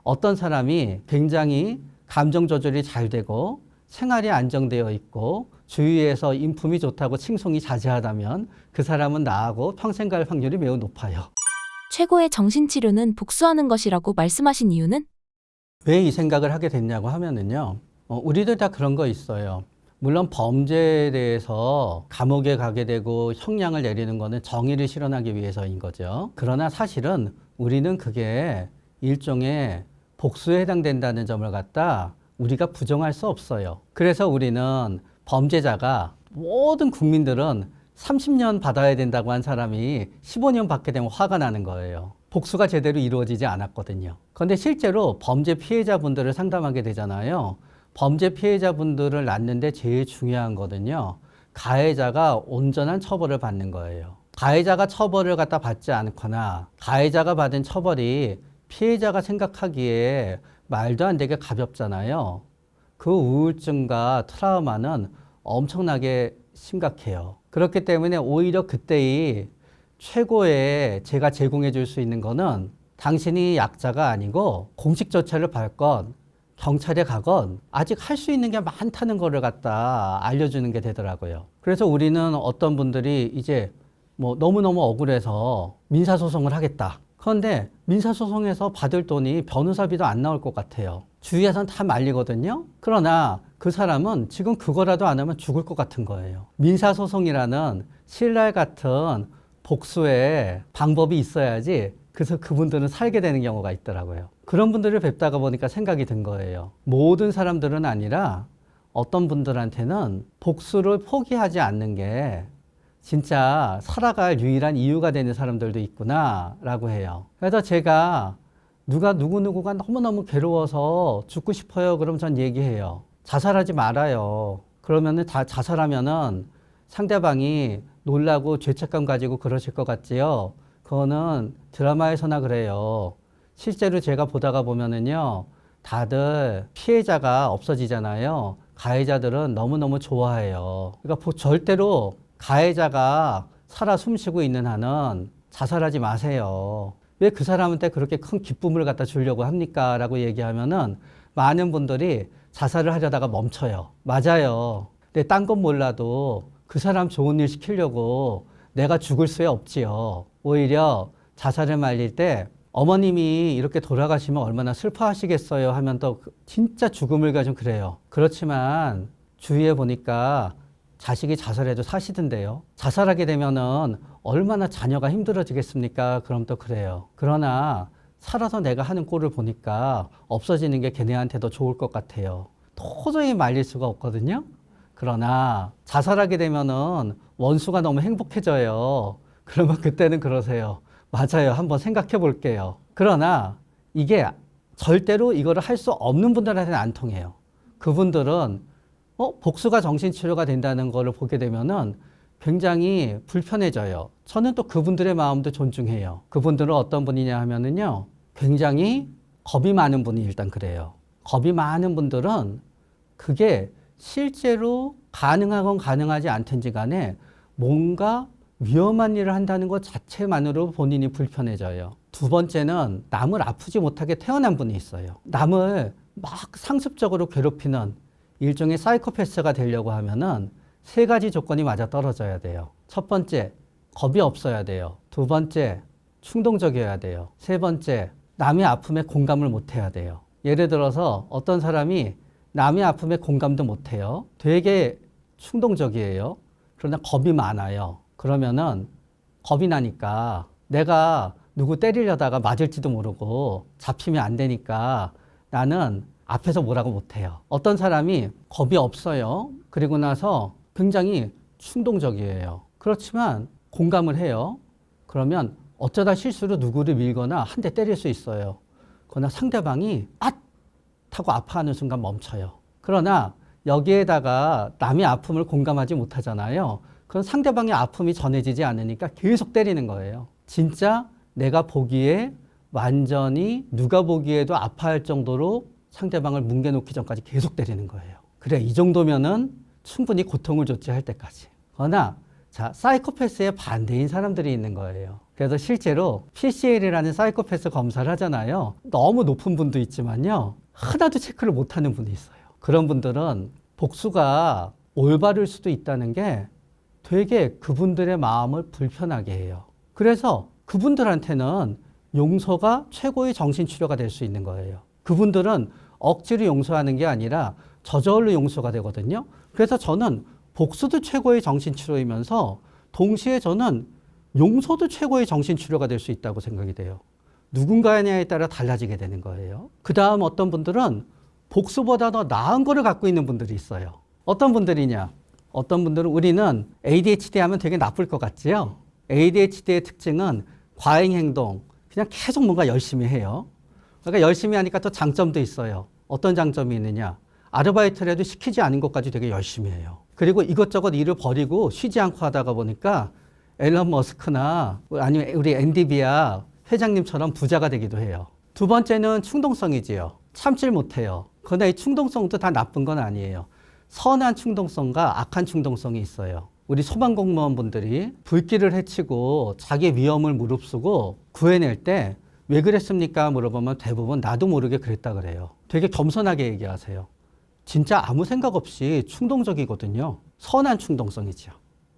어떤 사람이 굉장히 감정 조절이 잘 되고 생활이 안정되어 있고 주위에서 인품이 좋다고 칭송이 자제하다면 그 사람은 나하고 평생 갈 확률이 매우 높아요. 최고의 정신치료는 복수하는 것이라고 말씀하신 이유는? 왜 이 생각을 하게 됐냐고 하면은요, 우리들 다 그런 거 있어요. 물론 범죄에 대해서 감옥에 가게 되고 형량을 내리는 거는 정의를 실현하기 위해서인 거죠. 그러나 사실은 우리는 그게 일종의 복수에 해당된다는 점을 갖다 우리가 부정할 수 없어요. 그래서 우리는 범죄자가 모든 국민들은 30년 받아야 된다고 한 사람이 15년 받게 되면 화가 나는 거예요. 복수가 제대로 이루어지지 않았거든요. 그런데 실제로 범죄 피해자분들을 상담하게 되잖아요. 범죄 피해자분들을 낳는데 제일 중요한 거는요, 가해자가 온전한 처벌을 받는 거예요. 가해자가 처벌을 갖다 받지 않거나 가해자가 받은 처벌이 피해자가 생각하기에 말도 안 되게 가볍잖아요. 그 우울증과 트라우마는 엄청나게 심각해요. 그렇기 때문에 오히려 그때의 최고의 제가 제공해 줄 수 있는 거는 당신이 약자가 아니고 공식 조처를 밟건 경찰에 가건 아직 할 수 있는 게 많다는 거를 갖다 알려주는 게 되더라고요. 그래서 우리는 어떤 분들이 이제 뭐 너무너무 억울해서 민사소송을 하겠다. 그런데 민사소송에서 받을 돈이 변호사비도 안 나올 것 같아요. 주위에서는 다 말리거든요. 그러나 그 사람은 지금 그거라도 안 하면 죽을 것 같은 거예요. 민사소송이라는 신랄 같은 복수의 방법이 있어야지 그래서 그분들은 살게 되는 경우가 있더라고요. 그런 분들을 뵙다가 보니까 생각이 든 거예요. 모든 사람들은 아니라 어떤 분들한테는 복수를 포기하지 않는 게 진짜 살아갈 유일한 이유가 되는 사람들도 있구나라고 해요. 그래서 제가 누구누구가 너무너무 괴로워서 죽고 싶어요. 그럼 전 얘기해요. 자살하지 말아요. 그러면은 다 자살하면은 상대방이 놀라고 죄책감 가지고 그러실 것 같지요. 그거는 드라마에서나 그래요. 실제로 제가 보다가 보면은요, 다들 피해자가 없어지잖아요. 가해자들은 너무너무 좋아해요. 그러니까 절대로 가해자가 살아 숨쉬고 있는 한은 자살하지 마세요. 왜 그 사람한테 그렇게 큰 기쁨을 갖다 주려고 합니까? 라고 얘기하면은 많은 분들이 자살을 하려다가 멈춰요. 맞아요. 근데 딴 건 몰라도 그 사람 좋은 일 시키려고 내가 죽을 수야 없지요. 오히려 자살을 말릴 때 어머님이 이렇게 돌아가시면 얼마나 슬퍼하시겠어요 하면 또 진짜 죽음을 가좀 그래요. 그렇지만 주위에 보니까 자식이 자살해도 사시던데요. 자살하게 되면은 얼마나 자녀가 힘들어지겠습니까? 그럼 또 그래요. 그러나 살아서 내가 하는 꼴을 보니까 없어지는 게 걔네한테도 좋을 것 같아요. 도저히 말릴 수가 없거든요. 그러나 자살하게 되면은 원수가 너무 행복해져요. 그러면 그때는 그러세요. 맞아요. 한번 생각해 볼게요. 그러나 이게 절대로 이거를 할 수 없는 분들한테는 안 통해요. 그분들은 복수가 정신치료가 된다는 거를 보게 되면은 굉장히 불편해져요. 저는 또 그분들의 마음도 존중해요. 그분들은 어떤 분이냐 하면은요, 굉장히 겁이 많은 분이 일단 그래요. 겁이 많은 분들은 그게 실제로 가능하건 가능하지 않든지 간에 뭔가 위험한 일을 한다는 것 자체만으로 본인이 불편해져요. 두 번째는 남을 아프지 못하게 태어난 분이 있어요. 남을 막 상습적으로 괴롭히는 일종의 사이코패스가 되려고 하면은 세 가지 조건이 맞아 떨어져야 돼요. 첫 번째, 겁이 없어야 돼요. 두 번째, 충동적이어야 돼요. 세 번째, 남의 아픔에 공감을 못 해야 돼요. 예를 들어서 어떤 사람이 남의 아픔에 공감도 못 해요. 되게 충동적이에요. 그러나 겁이 많아요. 그러면은 겁이 나니까 내가 누구 때리려다가 맞을지도 모르고 잡히면 안 되니까 나는 앞에서 뭐라고 못해요. 어떤 사람이 겁이 없어요. 그리고 나서 굉장히 충동적이에요. 그렇지만 공감을 해요. 그러면 어쩌다 실수로 누구를 밀거나 한 대 때릴 수 있어요. 그러나 상대방이 앗! 하고 아파하는 순간 멈춰요. 그러나 여기에다가 남의 아픔을 공감하지 못하잖아요. 그럼 상대방의 아픔이 전해지지 않으니까 계속 때리는 거예요. 진짜 내가 보기에 완전히 누가 보기에도 아파할 정도로 상대방을 뭉개놓기 전까지 계속 때리는 거예요. 그래, 이 정도면은 충분히 고통을 줬지 할 때까지. 그러나 자, 사이코패스의 반대인 사람들이 있는 거예요. 그래서 실제로 PCL이라는 사이코패스 검사를 하잖아요. 너무 높은 분도 있지만요. 하나도 체크를 못하는 분이 있어요. 그런 분들은 복수가 올바를 수도 있다는 게 되게 그분들의 마음을 불편하게 해요. 그래서 그분들한테는 용서가 최고의 정신치료가 될 수 있는 거예요. 그분들은 억지로 용서하는 게 아니라 저절로 용서가 되거든요. 그래서 저는 복수도 최고의 정신치료이면서 동시에 저는 용서도 최고의 정신치료가 될 수 있다고 생각이 돼요. 누군가냐에 따라 달라지게 되는 거예요. 그 다음 어떤 분들은 복수보다 더 나은 거를 갖고 있는 분들이 있어요. 어떤 분들이냐? 어떤 분들은 우리는 ADHD 하면 되게 나쁠 것 같지요? ADHD의 특징은 과잉행동, 그냥 계속 뭔가 열심히 해요. 그러니까 열심히 하니까 또 장점도 있어요. 어떤 장점이 있느냐? 아르바이트를 해도 시키지 않은 것까지 되게 열심히 해요. 그리고 이것저것 일을 버리고 쉬지 않고 하다가 보니까 앨런 머스크나 아니면 우리 엔디비아 회장님처럼 부자가 되기도 해요. 두 번째는 충동성이지요. 참질 못해요. 그러나 이 충동성도 다 나쁜 건 아니에요. 선한 충동성과 악한 충동성이 있어요. 우리 소방공무원분들이 불길을 해치고 자기 위험을 무릅쓰고 구해낼 때 왜 그랬습니까? 물어보면 대부분 나도 모르게 그랬다 그래요. 되게 겸손하게 얘기하세요. 진짜 아무 생각 없이 충동적이거든요. 선한 충동성이죠.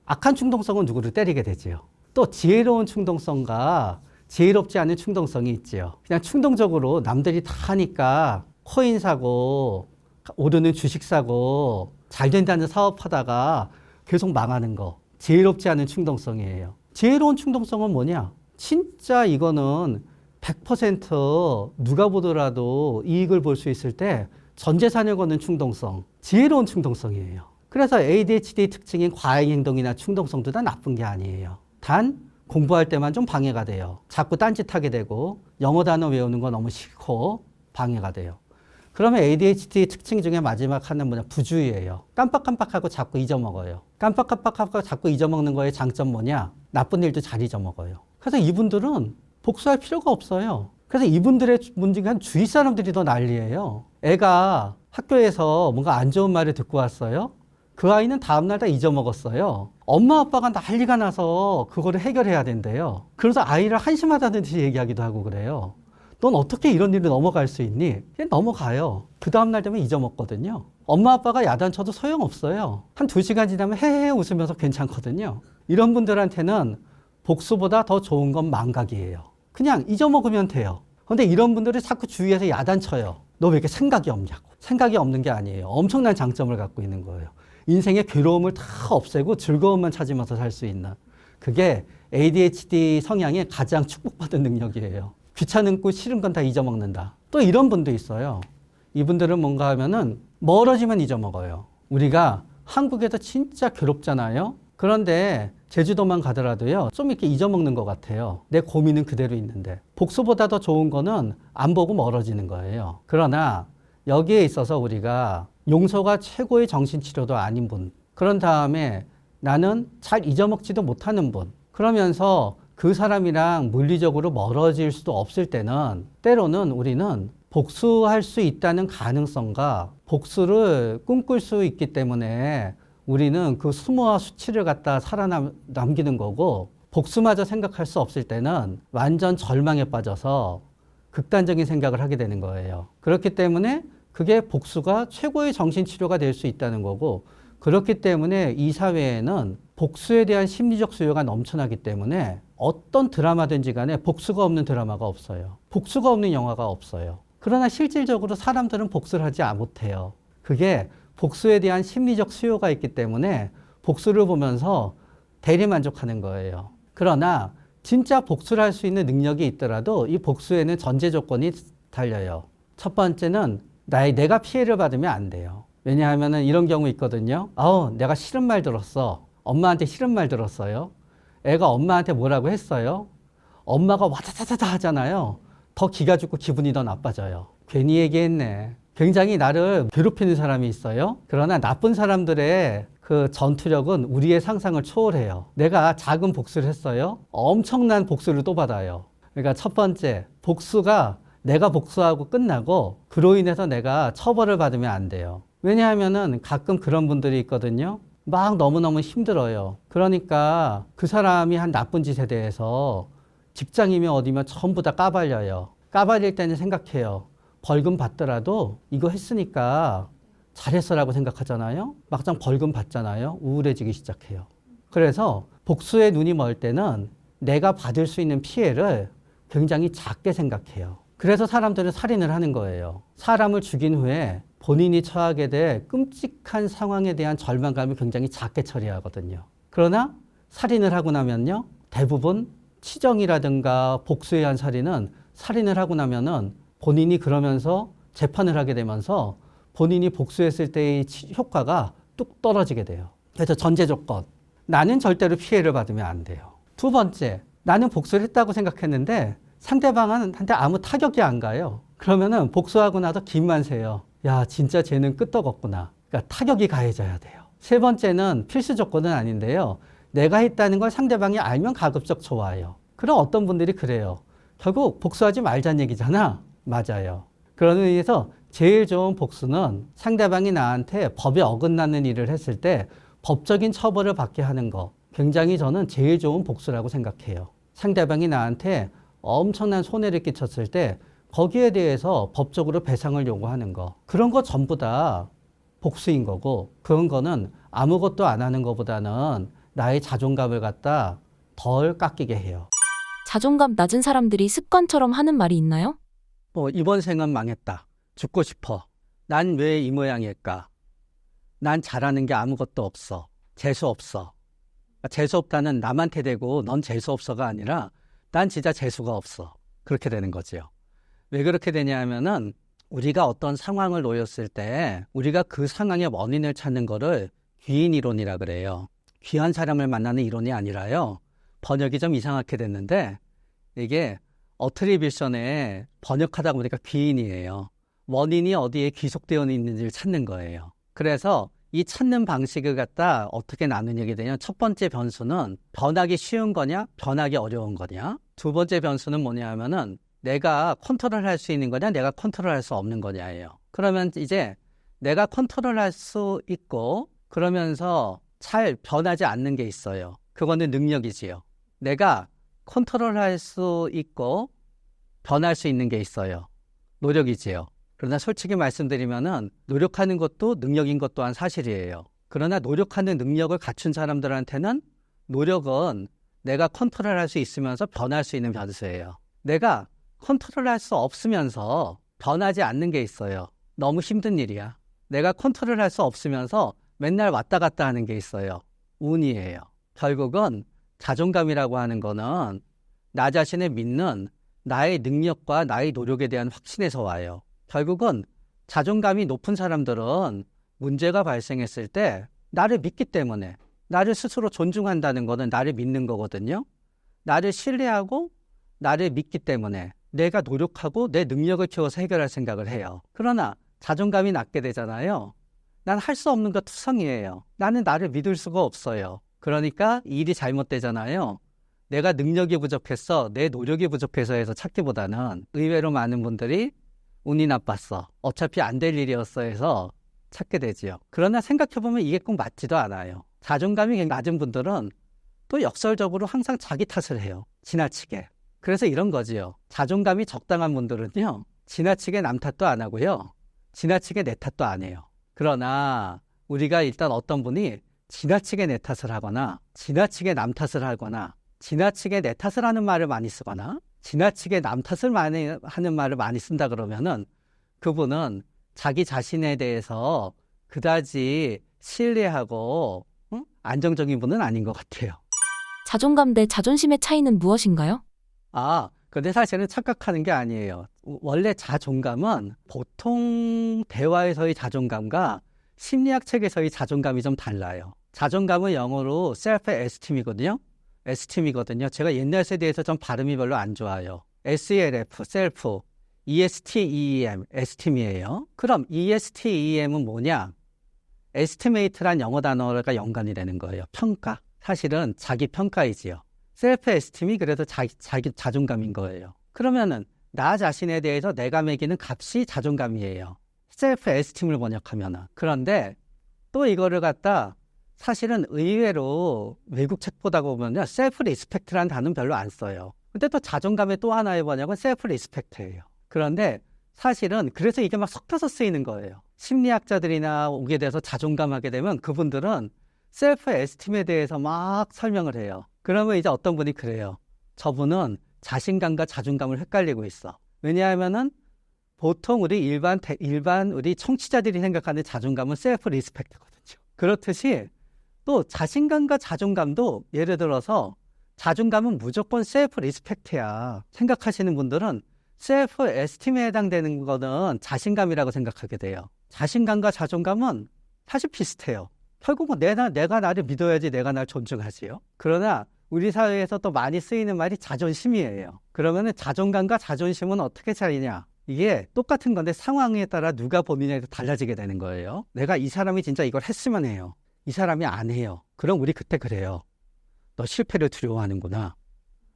악한 충동성은 누구를 때리게 되지요. 또 지혜로운 충동성과 지혜롭지 않은 충동성이 있지요. 그냥 충동적으로 남들이 다 하니까 코인 사고, 오르는 주식 사고, 잘 된다는 사업하다가 계속 망하는 거. 지혜롭지 않은 충동성이에요. 지혜로운 충동성은 뭐냐? 진짜 이거는 100% 누가 보더라도 이익을 볼 수 있을 때 전 재산을 거는 충동성, 지혜로운 충동성이에요. 그래서 ADHD 특징인 과잉행동이나 충동성도 다 나쁜 게 아니에요. 단 공부할 때만 좀 방해가 돼요. 자꾸 딴짓하게 되고 영어 단어 외우는 거 너무 싫고 방해가 돼요. 그러면 ADHD 특징 중에 마지막 하나는 뭐냐? 부주의예요. 깜빡깜빡하고 자꾸 잊어먹어요. 깜빡깜빡하고 자꾸 잊어먹는 거의 장점 뭐냐? 나쁜 일도 잘 잊어먹어요. 그래서 이분들은 복수할 필요가 없어요. 그래서 이분들의 문제가 주위 사람들이 더 난리예요. 애가 학교에서 뭔가 안 좋은 말을 듣고 왔어요. 그 아이는 다음날 다 잊어먹었어요. 엄마 아빠가 난리가 나서 그거를 해결해야 된대요. 그래서 아이를 한심하다는 듯이 얘기하기도 하고 그래요. 넌 어떻게 이런 일을 넘어갈 수 있니? 그냥 넘어가요. 그 다음날 되면 잊어먹거든요. 엄마 아빠가 야단쳐도 소용없어요. 한 2시간 지나면 헤헤 웃으면서 괜찮거든요. 이런 분들한테는 복수보다 더 좋은 건 망각이에요. 그냥 잊어먹으면 돼요. 그런데 이런 분들이 자꾸 주위에서 야단쳐요. 너 왜 이렇게 생각이 없냐고. 생각이 없는 게 아니에요. 엄청난 장점을 갖고 있는 거예요. 인생의 괴로움을 다 없애고 즐거움만 찾으면서 살 수 있는. 그게 ADHD 성향의 가장 축복받은 능력이에요. 귀찮고 싫은 건 다 잊어먹는다. 또 이런 분도 있어요. 이분들은 뭔가 하면은 멀어지면 잊어먹어요. 우리가 한국에서 진짜 괴롭잖아요. 그런데 제주도만 가더라도요, 좀 이렇게 잊어먹는 것 같아요. 내 고민은 그대로 있는데. 복수보다 더 좋은 거는 안 보고 멀어지는 거예요. 그러나 여기에 있어서 우리가 용서가 최고의 정신치료도 아닌 분, 그런 다음에 나는 잘 잊어먹지도 못하는 분, 그러면서 그 사람이랑 물리적으로 멀어질 수도 없을 때는 때로는 우리는 복수할 수 있다는 가능성과 복수를 꿈꿀 수 있기 때문에 우리는 그 수모와 수치를 갖다 살아남기는 거고, 복수마저 생각할 수 없을 때는 완전 절망에 빠져서 극단적인 생각을 하게 되는 거예요. 그렇기 때문에 그게 복수가 최고의 정신치료가 될 수 있다는 거고, 그렇기 때문에 이 사회에는 복수에 대한 심리적 수요가 넘쳐나기 때문에 어떤 드라마든지 간에 복수가 없는 드라마가 없어요. 복수가 없는 영화가 없어요. 그러나 실질적으로 사람들은 복수를 하지 못해요. 그게 복수에 대한 심리적 수요가 있기 때문에 복수를 보면서 대리만족하는 거예요. 그러나 진짜 복수를 할 수 있는 능력이 있더라도 이 복수에는 전제 조건이 달려요. 첫 번째는 내가 피해를 받으면 안 돼요. 왜냐하면 이런 경우 있거든요. 내가 싫은 말 들었어. 엄마한테 싫은 말 들었어요. 애가 엄마한테 뭐라고 했어요. 엄마가 와다다다다 하잖아요. 더 기가 죽고 기분이 더 나빠져요. 괜히 얘기했네. 굉장히 나를 괴롭히는 사람이 있어요. 그러나 나쁜 사람들의 그 전투력은 우리의 상상을 초월해요. 내가 작은 복수를 했어요. 엄청난 복수를 또 받아요. 그러니까 첫 번째, 복수가 내가 복수하고 끝나고 그로 인해서 내가 처벌을 받으면 안 돼요. 왜냐하면은 가끔 그런 분들이 있거든요. 막 너무너무 힘들어요. 그러니까 그 사람이 한 나쁜 짓에 대해서 직장이면 어디면 전부 다 까발려요. 까발릴 때는 생각해요. 벌금 받더라도 이거 했으니까 잘했어라고 생각하잖아요. 막상 벌금 받잖아요. 우울해지기 시작해요. 그래서 복수에 눈이 멀 때는 내가 받을 수 있는 피해를 굉장히 작게 생각해요. 그래서 사람들은 살인을 하는 거예요. 사람을 죽인 후에 본인이 처하게 될 끔찍한 상황에 대한 절망감을 굉장히 작게 처리하거든요. 그러나 살인을 하고 나면요, 대부분 치정이라든가 복수에 의한 살인은 살인을 하고 나면은 본인이 그러면서 재판을 하게 되면서 본인이 복수했을 때의 효과가 뚝 떨어지게 돼요. 그래서 전제 조건, 나는 절대로 피해를 받으면 안 돼요. 두 번째, 나는 복수를 했다고 생각했는데 상대방한테 아무 타격이 안 가요. 그러면은 복수하고 나서 기만 세요. 야, 진짜 쟤는 끄떡없구나. 그러니까 타격이 가해져야 돼요. 세 번째는 필수 조건은 아닌데요. 내가 했다는 걸 상대방이 알면 가급적 좋아요. 그럼 어떤 분들이 그래요. 결국 복수하지 말자는 얘기잖아. 맞아요. 그런 의미에서 제일 좋은 복수는 상대방이 나한테 법에 어긋나는 일을 했을 때 법적인 처벌을 받게 하는 거. 굉장히 저는 제일 좋은 복수라고 생각해요. 상대방이 나한테 엄청난 손해를 끼쳤을 때 거기에 대해서 법적으로 배상을 요구하는 거. 그런 거 전부 다 복수인 거고, 그런 거는 아무것도 안 하는 것보다는 나의 자존감을 갖다 덜 깎이게 해요. 자존감 낮은 사람들이 습관처럼 하는 말이 있나요? 이번 생은 망했다. 죽고 싶어. 난 왜 이 모양일까? 난 잘하는 게 아무것도 없어. 재수 없어. 재수 없다는 남한테 대고 넌 재수 없어가 아니라 난 진짜 재수가 없어. 그렇게 되는 거지요. 왜 그렇게 되냐 하면은 우리가 어떤 상황을 놓였을 때 우리가 그 상황의 원인을 찾는 거를 귀인 이론이라 그래요. 귀한 사람을 만나는 이론이 아니라요. 번역이 좀 이상하게 됐는데 이게 어트리뷰션에 번역하다 보니까 귀인이에요. 원인이 어디에 귀속되어 있는지를 찾는 거예요. 그래서 이 찾는 방식을 갖다 어떻게 나누게 되냐면 첫 번째 변수는 변하기 쉬운 거냐, 변하기 어려운 거냐. 두 번째 변수는 뭐냐 하면은 내가 컨트롤할 수 있는 거냐, 내가 컨트롤할 수 없는 거냐예요. 그러면 이제 내가 컨트롤할 수 있고 그러면서 잘 변하지 않는 게 있어요. 그거는 능력이지요. 내가 컨트롤할 수 있고 변할 수 있는 게 있어요. 노력이지요. 그러나 솔직히 말씀드리면은 노력하는 것도 능력인 것 또한 사실이에요. 그러나 노력하는 능력을 갖춘 사람들한테는 노력은 내가 컨트롤할 수 있으면서 변할 수 있는 변수예요. 내가 컨트롤할 수 없으면서 변하지 않는 게 있어요. 너무 힘든 일이야. 내가 컨트롤할 수 없으면서 맨날 왔다 갔다 하는 게 있어요. 운이에요. 결국은 자존감이라고 하는 거는 나 자신을 믿는 나의 능력과 나의 노력에 대한 확신에서 와요. 결국은 자존감이 높은 사람들은 문제가 발생했을 때 나를 믿기 때문에, 나를 스스로 존중한다는 거는 나를 믿는 거거든요. 나를 신뢰하고 나를 믿기 때문에 내가 노력하고 내 능력을 키워서 해결할 생각을 해요. 그러나 자존감이 낮게 되잖아요. 난 할 수 없는 거 투성이에요. 나는 나를 믿을 수가 없어요. 그러니까 일이 잘못되잖아요. 내가 능력이 부족했어, 내 노력이 부족해서 해서 찾기보다는 의외로 많은 분들이 운이 나빴어, 어차피 안 될 일이었어 해서 찾게 되지요. 그러나 생각해보면 이게 꼭 맞지도 않아요. 자존감이 낮은 분들은 또 역설적으로 항상 자기 탓을 해요. 지나치게. 그래서 이런 거지요. 자존감이 적당한 분들은요, 지나치게 남 탓도 안 하고요, 지나치게 내 탓도 안 해요. 그러나 우리가 일단 어떤 분이 지나치게 내 탓을 하거나 지나치게 남 탓을 하거나 지나치게 내 탓을 하는 말을 많이 쓰거나 지나치게 남 탓을 많이 하는 말을 많이 쓴다 그러면은 그분은 자기 자신에 대해서 그다지 신뢰하고 안정적인 분은 아닌 것 같아요. 자존감 대 자존심의 차이는 무엇인가요? 근데 사실은 착각하는 게 아니에요. 원래 자존감은 보통 대화에서의 자존감과 심리학 책에서의 자존감이 좀 달라요. 자존감은 영어로 self-esteem이거든요. esteem이거든요. 제가 옛날 세대에서 좀 발음이 별로 안 좋아요. self, self, esteem, esteem이에요. 그럼 esteem은 뭐냐? estimate란 영어 단어가 연관이 되는 거예요. 평가. 사실은 자기 평가이지요. self-esteem이 그래도 자기 자존감인 거예요. 그러면은 나 자신에 대해서 내가 매기는 값이 자존감이에요. self-esteem을 번역하면은. 그런데 또 이거를 갖다 사실은 의외로 외국 책 보다 보면요, self-respect라는 단어는 별로 안 써요. 근데 또 자존감의 또 하나의 번역은 self-respect예요. 그런데 사실은 그래서 이게 막 섞여서 쓰이는 거예요. 심리학자들이나 오게 돼서 자존감하게 되면 그분들은 self-esteem에 대해서 막 설명을 해요. 그러면 이제 어떤 분이 그래요. 저분은 자신감과 자존감을 헷갈리고 있어. 왜냐하면은 보통 우리 일반 우리 청취자들이 생각하는 자존감은 self-respect거든요. 그렇듯이 또 자신감과 자존감도 예를 들어서 자존감은 무조건 self-respect야 생각하시는 분들은 self-esteem에 해당되는 거는 자신감이라고 생각하게 돼요. 자신감과 자존감은 사실 비슷해요. 결국은 내가 나를 믿어야지 내가 날 존중하지요. 그러나 우리 사회에서 또 많이 쓰이는 말이 자존심이에요. 그러면은 자존감과 자존심은 어떻게 차이냐? 이게 똑같은 건데 상황에 따라 누가 본인에 달라지게 되는 거예요. 내가 이 사람이 진짜 이걸 했으면 해요. 이 사람이 안 해요. 그럼 우리 그때 그래요. 너 실패를 두려워하는구나.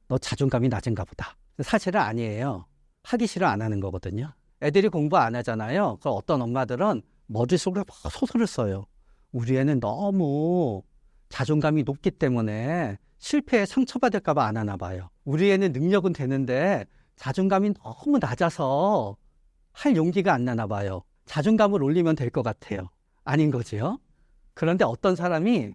너 자존감이 낮은가 보다. 사실은 아니에요. 하기 싫어 안 하는 거거든요. 애들이 공부 안 하잖아요. 그 어떤 엄마들은 머릿속으로 막 소설을 써요. 우리 애는 너무 자존감이 높기 때문에 실패에 상처받을까 봐 안 하나 봐요. 우리 애는 능력은 되는데 자존감이 너무 낮아서 할 용기가 안 나나 봐요. 자존감을 올리면 될 것 같아요. 아닌 거지요? 그런데 어떤 사람이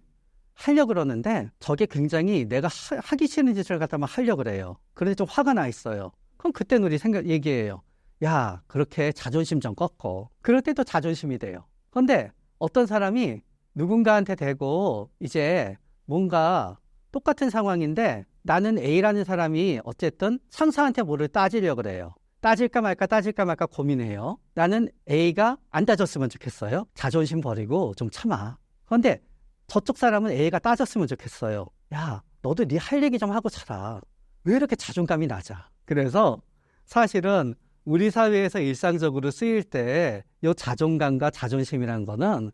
하려고 그러는데 저게 굉장히 내가 하기 싫은 짓을 갖다만 하려고 그래요. 그런데 좀 화가 나 있어요. 그럼 그때는 우리 얘기해요. 야, 그렇게 자존심 좀 꺾어. 그럴 때도 자존심이 돼요. 그런데 어떤 사람이 누군가한테 대고 이제 뭔가 똑같은 상황인데 나는 A라는 사람이 어쨌든 상사한테 뭐를 따지려고 그래요. 따질까 말까 고민해요. 나는 A가 안 따졌으면 좋겠어요. 자존심 버리고 좀 참아. 그런데 저쪽 사람은 A가 따졌으면 좋겠어요. 야, 너도 네 할 얘기 좀 하고 살아. 왜 이렇게 자존감이 낮아? 그래서 사실은 우리 사회에서 일상적으로 쓰일 때 이 자존감과 자존심이라는 거는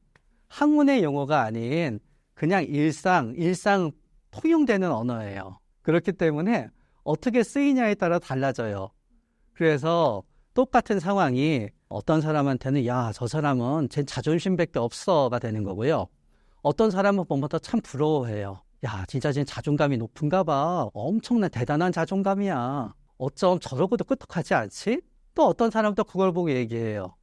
학문의 용어가 아닌 그냥 일상 통용되는 언어예요. 그렇기 때문에 어떻게 쓰이냐에 따라 달라져요. 그래서 똑같은 상황이 어떤 사람한테는 야, 저 사람은 쟤 자존심밖에 없어가 되는 거고요. 어떤 사람은 보면 참 부러워해요. 야, 진짜 쟤 자존감이 높은가 봐. 엄청난 대단한 자존감이야. 어쩜 저러고도 끄떡하지 않지? 또 어떤 사람도 그걸 보고 얘기해요.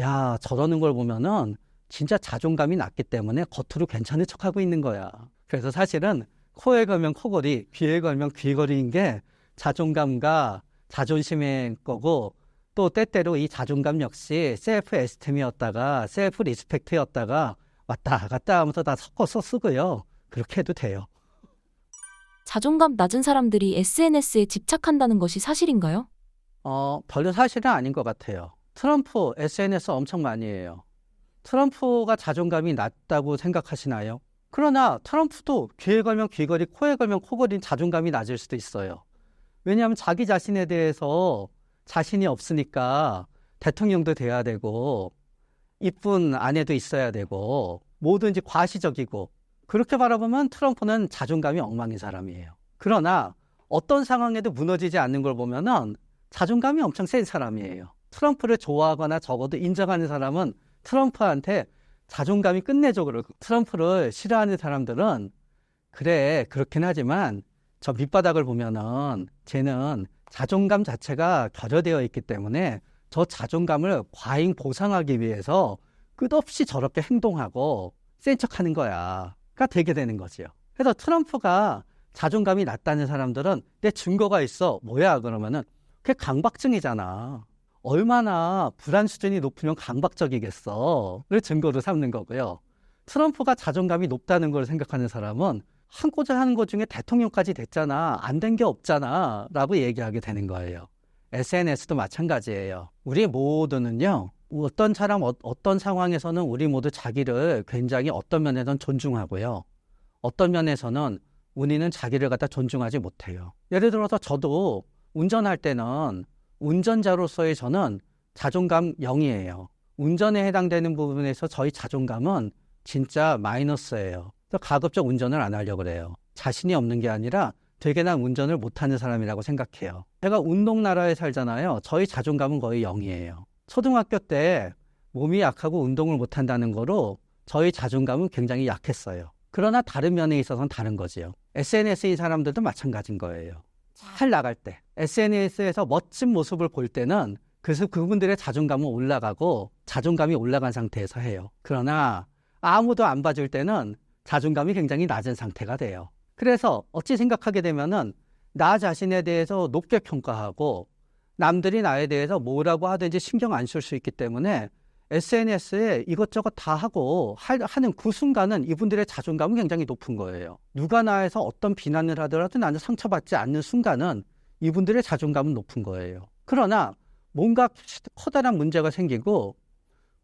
야, 저러는 걸 보면은 진짜 자존감이 낮기 때문에 겉으로 괜찮은 척하고 있는 거야. 그래서 사실은 코에 걸면 코걸이, 귀에 걸면 귀걸이인 게 자존감과 자존심의 거고 또 때때로 이 자존감 역시 셀프 에스템이었다가 셀프 리스펙트였다가 왔다 갔다 하면서 다 섞어서 쓰고요. 그렇게 해도 돼요. 자존감 낮은 사람들이 SNS에 집착한다는 것이 사실인가요? 별로 사실은 아닌 것 같아요. 트럼프 SNS 엄청 많이 해요. 트럼프가 자존감이 낮다고 생각하시나요? 그러나 트럼프도 귀에 걸면 귀걸이, 코에 걸면 코걸이는 자존감이 낮을 수도 있어요. 왜냐하면 자기 자신에 대해서 자신이 없으니까 대통령도 돼야 되고 이쁜 아내도 있어야 되고 뭐든지 과시적이고 그렇게 바라보면 트럼프는 자존감이 엉망인 사람이에요. 그러나 어떤 상황에도 무너지지 않는 걸 보면은 자존감이 엄청 센 사람이에요. 트럼프를 좋아하거나 적어도 인정하는 사람은 트럼프한테 자존감이 끝내적으로 트럼프를 싫어하는 사람들은 그래 그렇긴 하지만 저 밑바닥을 보면은 쟤는 자존감 자체가 결여되어 있기 때문에 저 자존감을 과잉 보상하기 위해서 끝없이 저렇게 행동하고 센 척하는 거야가 되게 되는 거지요. 그래서 트럼프가 자존감이 낮다는 사람들은 내 증거가 있어. 뭐야 그러면은 그게 강박증이잖아. 얼마나 불안 수준이 높으면 강박적이겠어.를 증거로 삼는 거고요. 트럼프가 자존감이 높다는 걸 생각하는 사람은 한 꽂을 하는 것 중에 대통령까지 됐잖아. 안 된 게 없잖아. 라고 얘기하게 되는 거예요. SNS도 마찬가지예요. 우리 모두는요. 어떤 사람, 어떤 상황에서는 우리 모두 자기를 굉장히 어떤 면에서는 존중하고요. 어떤 면에서는 우리는 자기를 갖다 존중하지 못해요. 예를 들어서 저도 운전할 때는 운전자로서의 저는 자존감 0이에요. 운전에 해당되는 부분에서 저희 자존감은 진짜 마이너스예요. 그래서 가급적 운전을 안 하려고 그래요. 자신이 없는 게 아니라 되게 난 운전을 못하는 사람이라고 생각해요. 제가 운동 나라에 살잖아요. 저희 자존감은 거의 0이에요. 초등학교 때 몸이 약하고 운동을 못한다는 거로 저희 자존감은 굉장히 약했어요. 그러나 다른 면에 있어서는 다른 거지요. SNS인 사람들도 마찬가지인 거예요. 잘 나갈 때 SNS에서 멋진 모습을 볼 때는 그래서 그분들의 자존감은 올라가고 자존감이 올라간 상태에서 해요. 그러나 아무도 안 봐줄 때는 자존감이 굉장히 낮은 상태가 돼요. 그래서 어찌 생각하게 되면은 나 자신에 대해서 높게 평가하고 남들이 나에 대해서 뭐라고 하든지 신경 안 쓸 수 있기 때문에 SNS에 이것저것 다 하고 하는 그 순간은 이분들의 자존감은 굉장히 높은 거예요. 누가 나에서 어떤 비난을 하더라도 나는 상처받지 않는 순간은 이분들의 자존감은 높은 거예요. 그러나 뭔가 커다란 문제가 생기고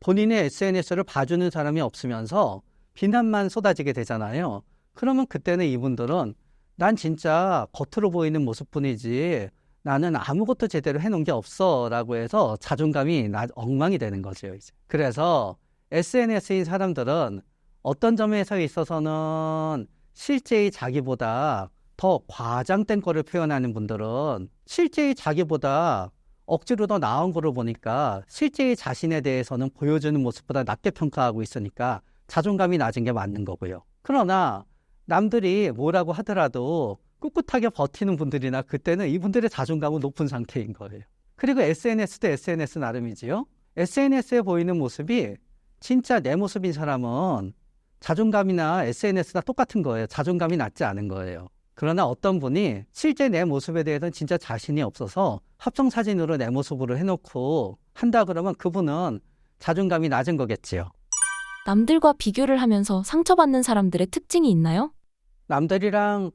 본인의 SNS를 봐주는 사람이 없으면서 비난만 쏟아지게 되잖아요. 그러면 그때는 이분들은 난 진짜 겉으로 보이는 모습뿐이지 나는 아무것도 제대로 해놓은 게 없어 라고 해서 자존감이 엉망이 되는 거죠. 이제. 그래서 SNS인 사람들은 어떤 점에서 있어서는 실제의 자기보다 더 과장된 거를 표현하는 분들은 실제의 자기보다 억지로 더 나은 거를 보니까 실제의 자신에 대해서는 보여주는 모습보다 낮게 평가하고 있으니까 자존감이 낮은 게 맞는 거고요. 그러나 남들이 뭐라고 하더라도 꿋꿋하게 버티는 분들이나 그때는 이분들의 자존감은 높은 상태인 거예요. 그리고 SNS도 SNS 나름이지요. SNS에 보이는 모습이 진짜 내 모습인 사람은 자존감이나 SNS나 똑같은 거예요. 자존감이 낮지 않은 거예요. 그러나 어떤 분이 실제 내 모습에 대해서는 진짜 자신이 없어서 합성사진으로 내 모습으로 해놓고 한다 그러면 그분은 자존감이 낮은 거겠지요. 남들과 비교를 하면서 상처받는 사람들의 특징이 있나요? 남들이랑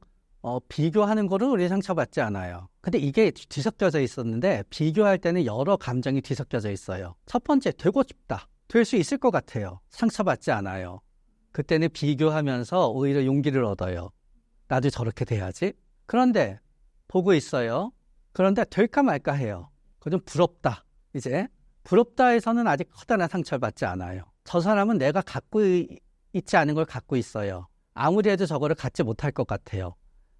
비교하는 거를 우리 상처받지 않아요. 근데 이게 뒤섞여져 있었는데 비교할 때는 여러 감정이 뒤섞여져 있어요. 첫 번째, 되고 싶다. 될 수 있을 것 같아요. 상처받지 않아요. 그때는 비교하면서 오히려 용기를 얻어요. 나도 저렇게 돼야지. 그런데 보고 있어요. 그런데 될까 말까 해요. 그건 부럽다. 이제 부럽다에서는 아직 커다란 상처를 받지 않아요. 저 사람은 내가 갖고 있지 않은 걸 갖고 있어요. 아무리 해도 저거를 갖지 못할 것 같아요.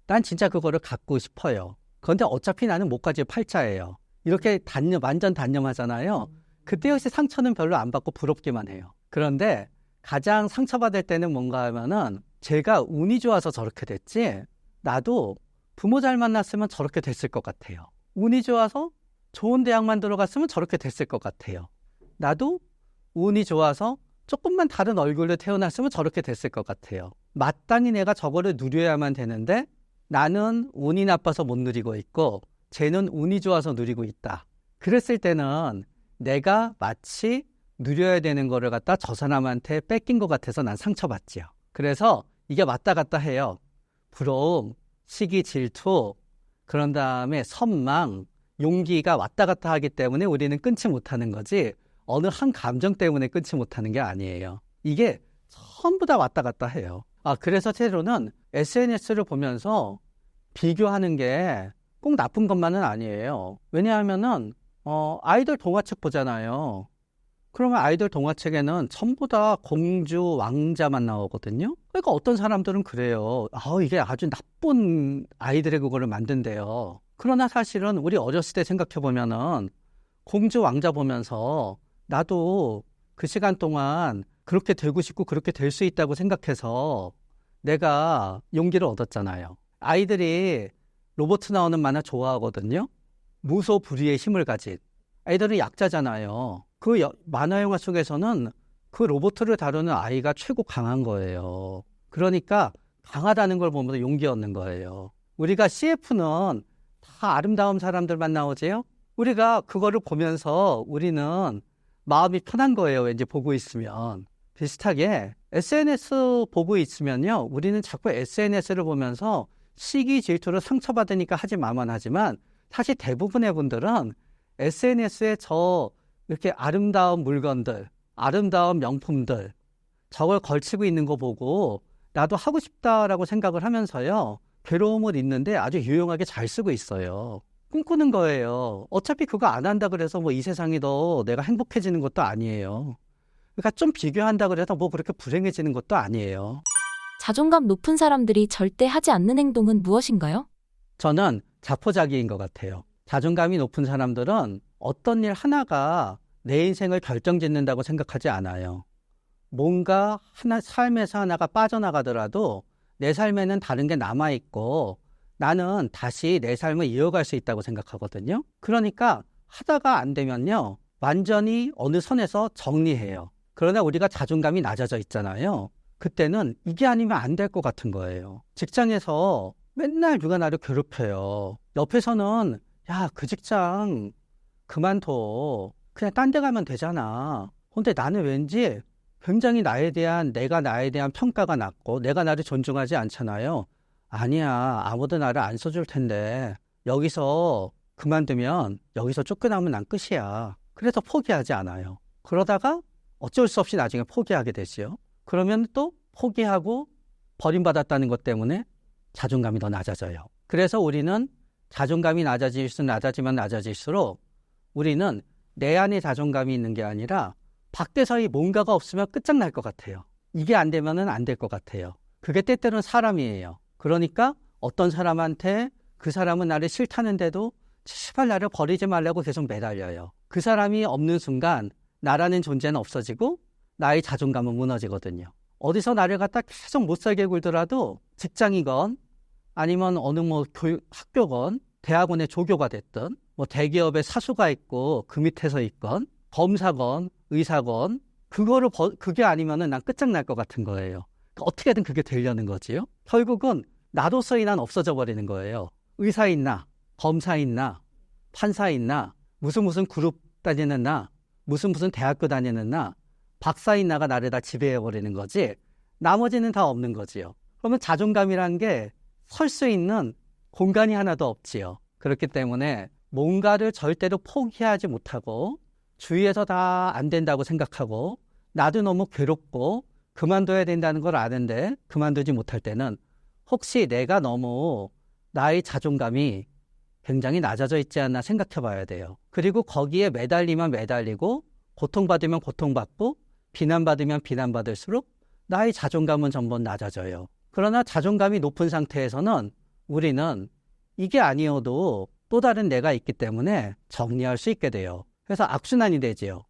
난 진짜 그거를 갖고 싶어요. 그런데 어차피 나는 못 가질 팔자예요. 이렇게 완전 단념하잖아요. 그때 역시 상처는 별로 안 받고 부럽기만 해요. 그런데 가장 상처받을 때는 뭔가 하면은 제가 운이 좋아서 저렇게 됐지 나도 부모 잘 만났으면 저렇게 됐을 것 같아요. 운이 좋아서 좋은 대학만 들어갔으면 저렇게 됐을 것 같아요. 나도 운이 좋아서 조금만 다른 얼굴로 태어났으면 저렇게 됐을 것 같아요. 마땅히 내가 저거를 누려야만 되는데 나는 운이 나빠서 못 누리고 있고 쟤는 운이 좋아서 누리고 있다. 그랬을 때는 내가 마치 누려야 되는 거를 갖다 저 사람한테 뺏긴 것 같아서 난 상처받지요. 그래서 이게 왔다 갔다 해요. 부러움, 시기, 질투, 그런 다음에 선망, 용기가 왔다 갔다 하기 때문에 우리는 끊지 못하는 거지 어느 한 감정 때문에 끊지 못하는 게 아니에요. 이게 전부 다 왔다 갔다 해요. 그래서 때로는 SNS를 보면서 비교하는 게 꼭 나쁜 것만은 아니에요. 왜냐하면은 아이돌 동화책 보잖아요. 그러면 아이돌 동화책에는 전부 다 공주, 왕자만 나오거든요. 그러니까 어떤 사람들은 그래요. 이게 아주 나쁜 아이들의 그거를 만든대요. 그러나 사실은 우리 어렸을 때 생각해보면은 공주, 왕자 보면서 나도 그 시간 동안 그렇게 되고 싶고 그렇게 될 수 있다고 생각해서 내가 용기를 얻었잖아요. 아이들이 로봇 나오는 만화 좋아하거든요. 무소불위의 힘을 가진. 아이들은 약자잖아요. 그 만화 영화 속에서는 그 로봇을 다루는 아이가 최고 강한 거예요. 그러니까 강하다는 걸 보면서 용기 얻는 거예요. 우리가 CF는 다 아름다운 사람들만 나오지요? 우리가 그거를 보면서 우리는 마음이 편한 거예요. 왠지 보고 있으면. 비슷하게 SNS 보고 있으면요. 우리는 자꾸 SNS를 보면서 시기 질투로 상처받으니까 하지 마만 하지만 사실 대부분의 분들은 SNS에 이렇게 아름다운 물건들, 아름다운 명품들 저걸 걸치고 있는 거 보고 나도 하고 싶다라고 생각을 하면서요. 괴로움을 잊는데 아주 유용하게 잘 쓰고 있어요. 꿈꾸는 거예요. 어차피 그거 안 한다 그래서 이 세상이 더 내가 행복해지는 것도 아니에요. 그러니까 좀 비교한다 그래서 그렇게 불행해지는 것도 아니에요. 자존감 높은 사람들이 절대 하지 않는 행동은 무엇인가요? 저는 자포자기인 것 같아요. 자존감이 높은 사람들은 어떤 일 하나가 내 인생을 결정짓는다고 생각하지 않아요. 뭔가 삶에서 하나가 빠져나가더라도 내 삶에는 다른 게 남아있고 나는 다시 내 삶을 이어갈 수 있다고 생각하거든요. 그러니까 하다가 안 되면요. 완전히 어느 선에서 정리해요. 그러나 우리가 자존감이 낮아져 있잖아요. 그때는 이게 아니면 안 될 것 같은 거예요. 직장에서 맨날 누가 나를 괴롭혀요. 옆에서는 야, 그 직장 그만둬. 그냥 딴 데 가면 되잖아. 근데 나는 왠지 굉장히 내가 나에 대한 평가가 낮고 내가 나를 존중하지 않잖아요. 아니야, 아무도 나를 안 써줄 텐데 여기서 그만두면 여기서 쫓겨나면 난 끝이야. 그래서 포기하지 않아요. 그러다가 어쩔 수 없이 나중에 포기하게 되지요. 그러면 또 포기하고 버림받았다는 것 때문에 자존감이 더 낮아져요. 그래서 우리는 자존감이 낮아질수록 우리는 내 안에 자존감이 있는 게 아니라 밖에서 뭔가가 없으면 끝장날 것 같아요. 이게 안 되면은 안 될 것 같아요. 그게 때때로는 사람이에요. 그러니까 어떤 사람한테 그 사람은 나를 싫다는데도 제발 나를 버리지 말라고 계속 매달려요. 그 사람이 없는 순간 나라는 존재는 없어지고 나의 자존감은 무너지거든요. 어디서 나를 갖다 계속 못 살게 굴더라도 직장이건 아니면 어느 학교건 대학원의 조교가 됐든 대기업의 사수가 있고 그 밑에서 있건 검사건 의사건 그게 아니면은 난 끝장날 것 같은 거예요. 그러니까 어떻게든 그게 되려는 거지요. 결국은 나로서의 난 없어져 버리는 거예요. 의사 있나, 검사 있나, 판사 있나, 무슨 그룹 다니는 나, 무슨 대학교 다니는 나, 박사 있나가 나를 다 지배해 버리는 거지. 나머지는 다 없는 거지요. 그러면 자존감이란 게 설 수 있는 공간이 하나도 없지요. 그렇기 때문에 뭔가를 절대로 포기하지 못하고 주위에서 다 안 된다고 생각하고 나도 너무 괴롭고 그만둬야 된다는 걸 아는데 그만두지 못할 때는 혹시 내가 너무 나의 자존감이 굉장히 낮아져 있지 않나 생각해 봐야 돼요. 그리고 거기에 매달리면 매달리고 고통받으면 고통받고 비난받으면 비난받을수록 나의 자존감은 전부 낮아져요. 그러나 자존감이 높은 상태에서는 우리는 이게 아니어도 또 다른 내가 있기 때문에 정리할 수 있게 돼요. 그래서 악순환이 되지요.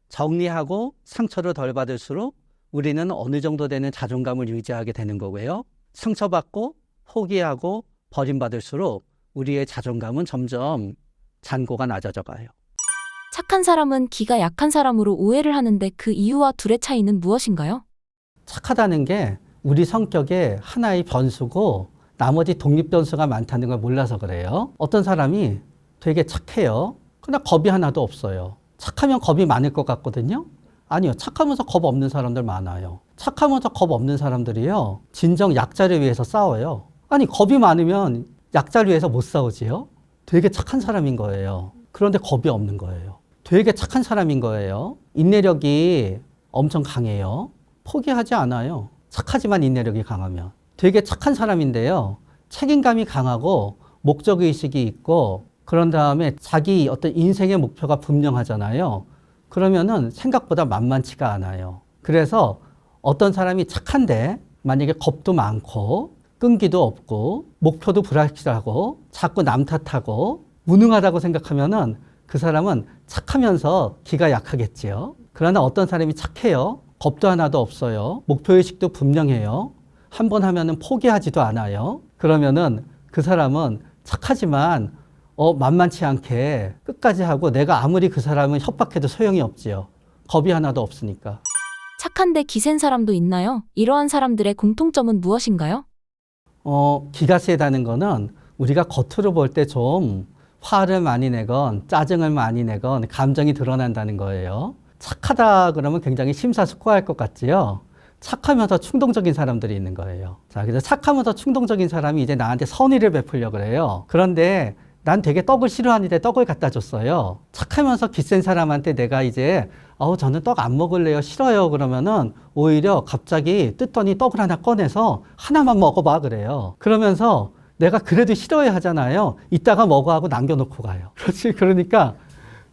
정리하고 상처를 덜 받을수록 우리는 어느 정도 되는 자존감을 유지하게 되는 거고요. 상처받고 포기하고 버림받을수록 우리의 자존감은 점점 잔고가 낮아져 가요. 착한 사람은 기가 약한 사람으로 오해를 하는데 그 이유와 둘의 차이는 무엇인가요? 착하다는 게 우리 성격의 하나의 변수고 나머지 독립 변수가 많다는 걸 몰라서 그래요. 어떤 사람이 되게 착해요. 그러나 겁이 하나도 없어요. 착하면 겁이 많을 것 같거든요. 아니요. 착하면서 겁 없는 사람들 많아요. 착하면서 겁 없는 사람들이요. 진정 약자를 위해서 싸워요. 아니 겁이 많으면 약자를 위해서 못 싸우지요. 되게 착한 사람인 거예요. 그런데 겁이 없는 거예요. 되게 착한 사람인 거예요. 인내력이 엄청 강해요. 포기하지 않아요. 착하지만 인내력이 강하면. 되게 착한 사람인데요. 책임감이 강하고 목적의식이 있고 그런 다음에 자기 어떤 인생의 목표가 분명하잖아요. 그러면은 생각보다 만만치가 않아요. 그래서 어떤 사람이 착한데 만약에 겁도 많고 끈기도 없고 목표도 불확실하고 자꾸 남 탓하고 무능하다고 생각하면은 그 사람은 착하면서 기가 약하겠지요. 그러나 어떤 사람이 착해요. 겁도 하나도 없어요. 목표의식도 분명해요. 한 번 하면은 포기하지도 않아요. 그러면은 그 사람은 착하지만 만만치 않게 끝까지 하고 내가 아무리 그 사람을 협박해도 소용이 없지요. 겁이 하나도 없으니까. 착한데 기센 사람도 있나요? 이러한 사람들의 공통점은 무엇인가요? 기가 세다는 거는 우리가 겉으로 볼 때 좀 화를 많이 내건 짜증을 많이 내건 감정이 드러난다는 거예요. 착하다 그러면 굉장히 심사숙고할 것 같지요. 착하면서 충동적인 사람들이 있는 거예요. 자, 그래서 착하면서 충동적인 사람이 이제 나한테 선의를 베풀려고 그래요. 그런데 난 되게 떡을 싫어하는데 떡을 갖다 줬어요. 착하면서 기센 사람한테 내가 이제 저는 떡 안 먹을래요. 싫어요. 그러면은 오히려 갑자기 뜯더니 떡을 하나 꺼내서 하나만 먹어봐 그래요. 그러면서 내가 그래도 싫어야 하잖아요. 이따가 먹어 하고 남겨놓고 가요. 그렇지. 그러니까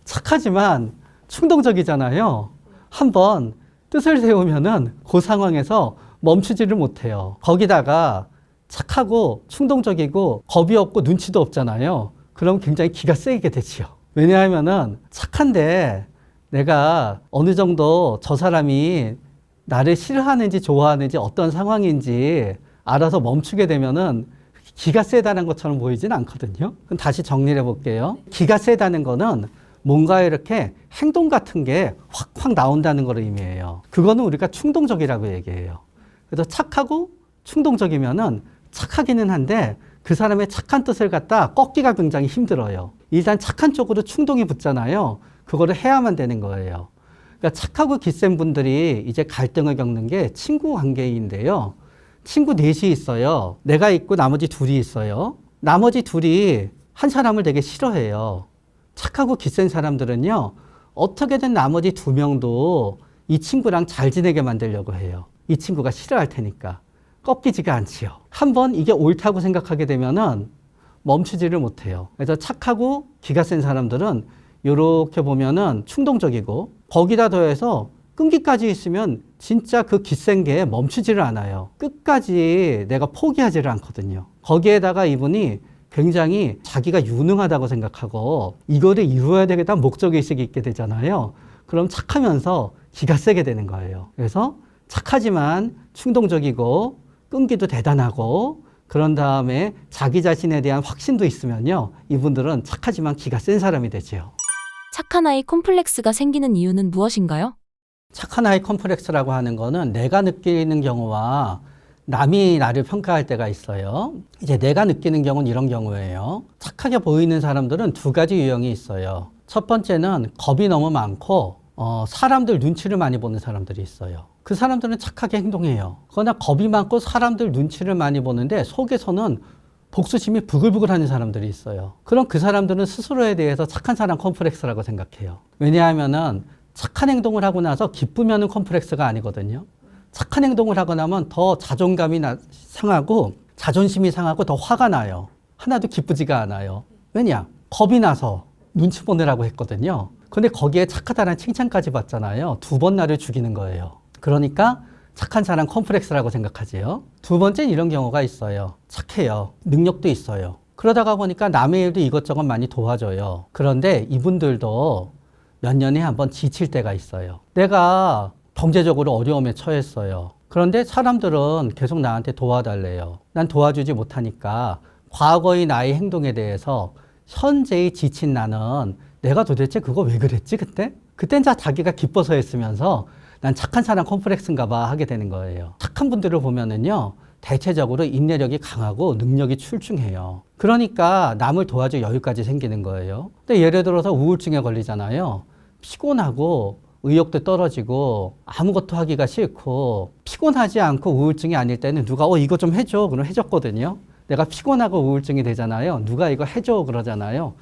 착하지만 충동적이잖아요. 한번 뜻을 세우면은 그 상황에서 멈추지를 못해요. 거기다가 착하고 충동적이고 겁이 없고 눈치도 없잖아요. 그럼 굉장히 기가 세게 되지요. 왜냐하면은 착한데 내가 어느 정도 저 사람이 나를 싫어하는지 좋아하는지 어떤 상황인지 알아서 멈추게 되면은 기가 세다는 것처럼 보이진 않거든요. 그럼 다시 정리를 해볼게요. 기가 세다는 거는 뭔가 이렇게 행동 같은 게 확확 나온다는 걸 의미해요. 그거는 우리가 충동적이라고 얘기해요. 그래서 착하고 충동적이면은 착하기는 한데 그 사람의 착한 뜻을 갖다 꺾기가 굉장히 힘들어요. 일단 착한 쪽으로 충동이 붙잖아요. 그거를 해야만 되는 거예요. 그러니까 착하고 기센 분들이 이제 갈등을 겪는 게 친구 관계인데요. 친구 넷이 있어요. 내가 있고 나머지 둘이 있어요. 나머지 둘이 한 사람을 되게 싫어해요. 착하고 기센 사람들은요. 어떻게든 나머지 두 명도 이 친구랑 잘 지내게 만들려고 해요. 이 친구가 싫어할 테니까. 꺾이지가 않지요. 한번 이게 옳다고 생각하게 되면은 멈추지를 못해요. 그래서 착하고 기가 센 사람들은 이렇게 보면은 충동적이고 거기다 더해서 끈기까지 있으면 진짜 그 기센 게 멈추지를 않아요. 끝까지 내가 포기하지를 않거든요. 거기에다가 이분이 굉장히 자기가 유능하다고 생각하고 이거를 이루어야 되겠다는 목적의식이 있게 되잖아요. 그럼 착하면서 기가 세게 되는 거예요. 그래서 착하지만 충동적이고 끈기도 대단하고 그런 다음에 자기 자신에 대한 확신도 있으면요. 이분들은 착하지만 기가 센 사람이 되죠. 착한 아이 콤플렉스가 생기는 이유는 무엇인가요? 착한 아이 컴플렉스라고 하는 거는 내가 느끼는 경우와 남이 나를 평가할 때가 있어요. 이제 내가 느끼는 경우는 이런 경우예요. 착하게 보이는 사람들은 두 가지 유형이 있어요. 첫 번째는 겁이 너무 많고 사람들 눈치를 많이 보는 사람들이 있어요. 그 사람들은 착하게 행동해요. 그러나 겁이 많고 사람들 눈치를 많이 보는데 속에서는 복수심이 부글부글 하는 사람들이 있어요. 그럼 그 사람들은 스스로에 대해서 착한 사람 컴플렉스라고 생각해요. 왜냐하면은 착한 행동을 하고 나서 기쁘면은 컴플렉스가 아니거든요. 착한 행동을 하고 나면 더 자존감이 상하고 자존심이 상하고 더 화가 나요. 하나도 기쁘지가 않아요. 왜냐? 겁이 나서 눈치 보느라고 했거든요. 근데 거기에 착하다는 칭찬까지 받잖아요. 두 번 나를 죽이는 거예요. 그러니까 착한 사람 컴플렉스라고 생각하지요. 두 번째는 이런 경우가 있어요. 착해요. 능력도 있어요. 그러다가 보니까 남의 일도 이것저것 많이 도와줘요. 그런데 이분들도 몇 년에 한번 지칠 때가 있어요. 내가 경제적으로 어려움에 처했어요. 그런데 사람들은 계속 나한테 도와달래요. 난 도와주지 못하니까 과거의 나의 행동에 대해서 현재의 지친 나는 내가 도대체 그거 왜 그랬지 그때? 그땐 자기가 기뻐서 했으면서 난 착한 사람 컴플렉스인가 봐 하게 되는 거예요. 착한 분들을 보면은요. 대체적으로 인내력이 강하고 능력이 출중해요. 그러니까 남을 도와줄 여유까지 생기는 거예요. 근데 예를 들어서 우울증에 걸리잖아요. 피곤하고 의욕도 떨어지고 아무것도 하기가 싫고 피곤하지 않고 우울증이 아닐 때는 누가 이거 좀 해줘 그럼 해줬거든요. 내가 피곤하고 우울증이 되잖아요. 누가 이거 해줘 그러잖아요.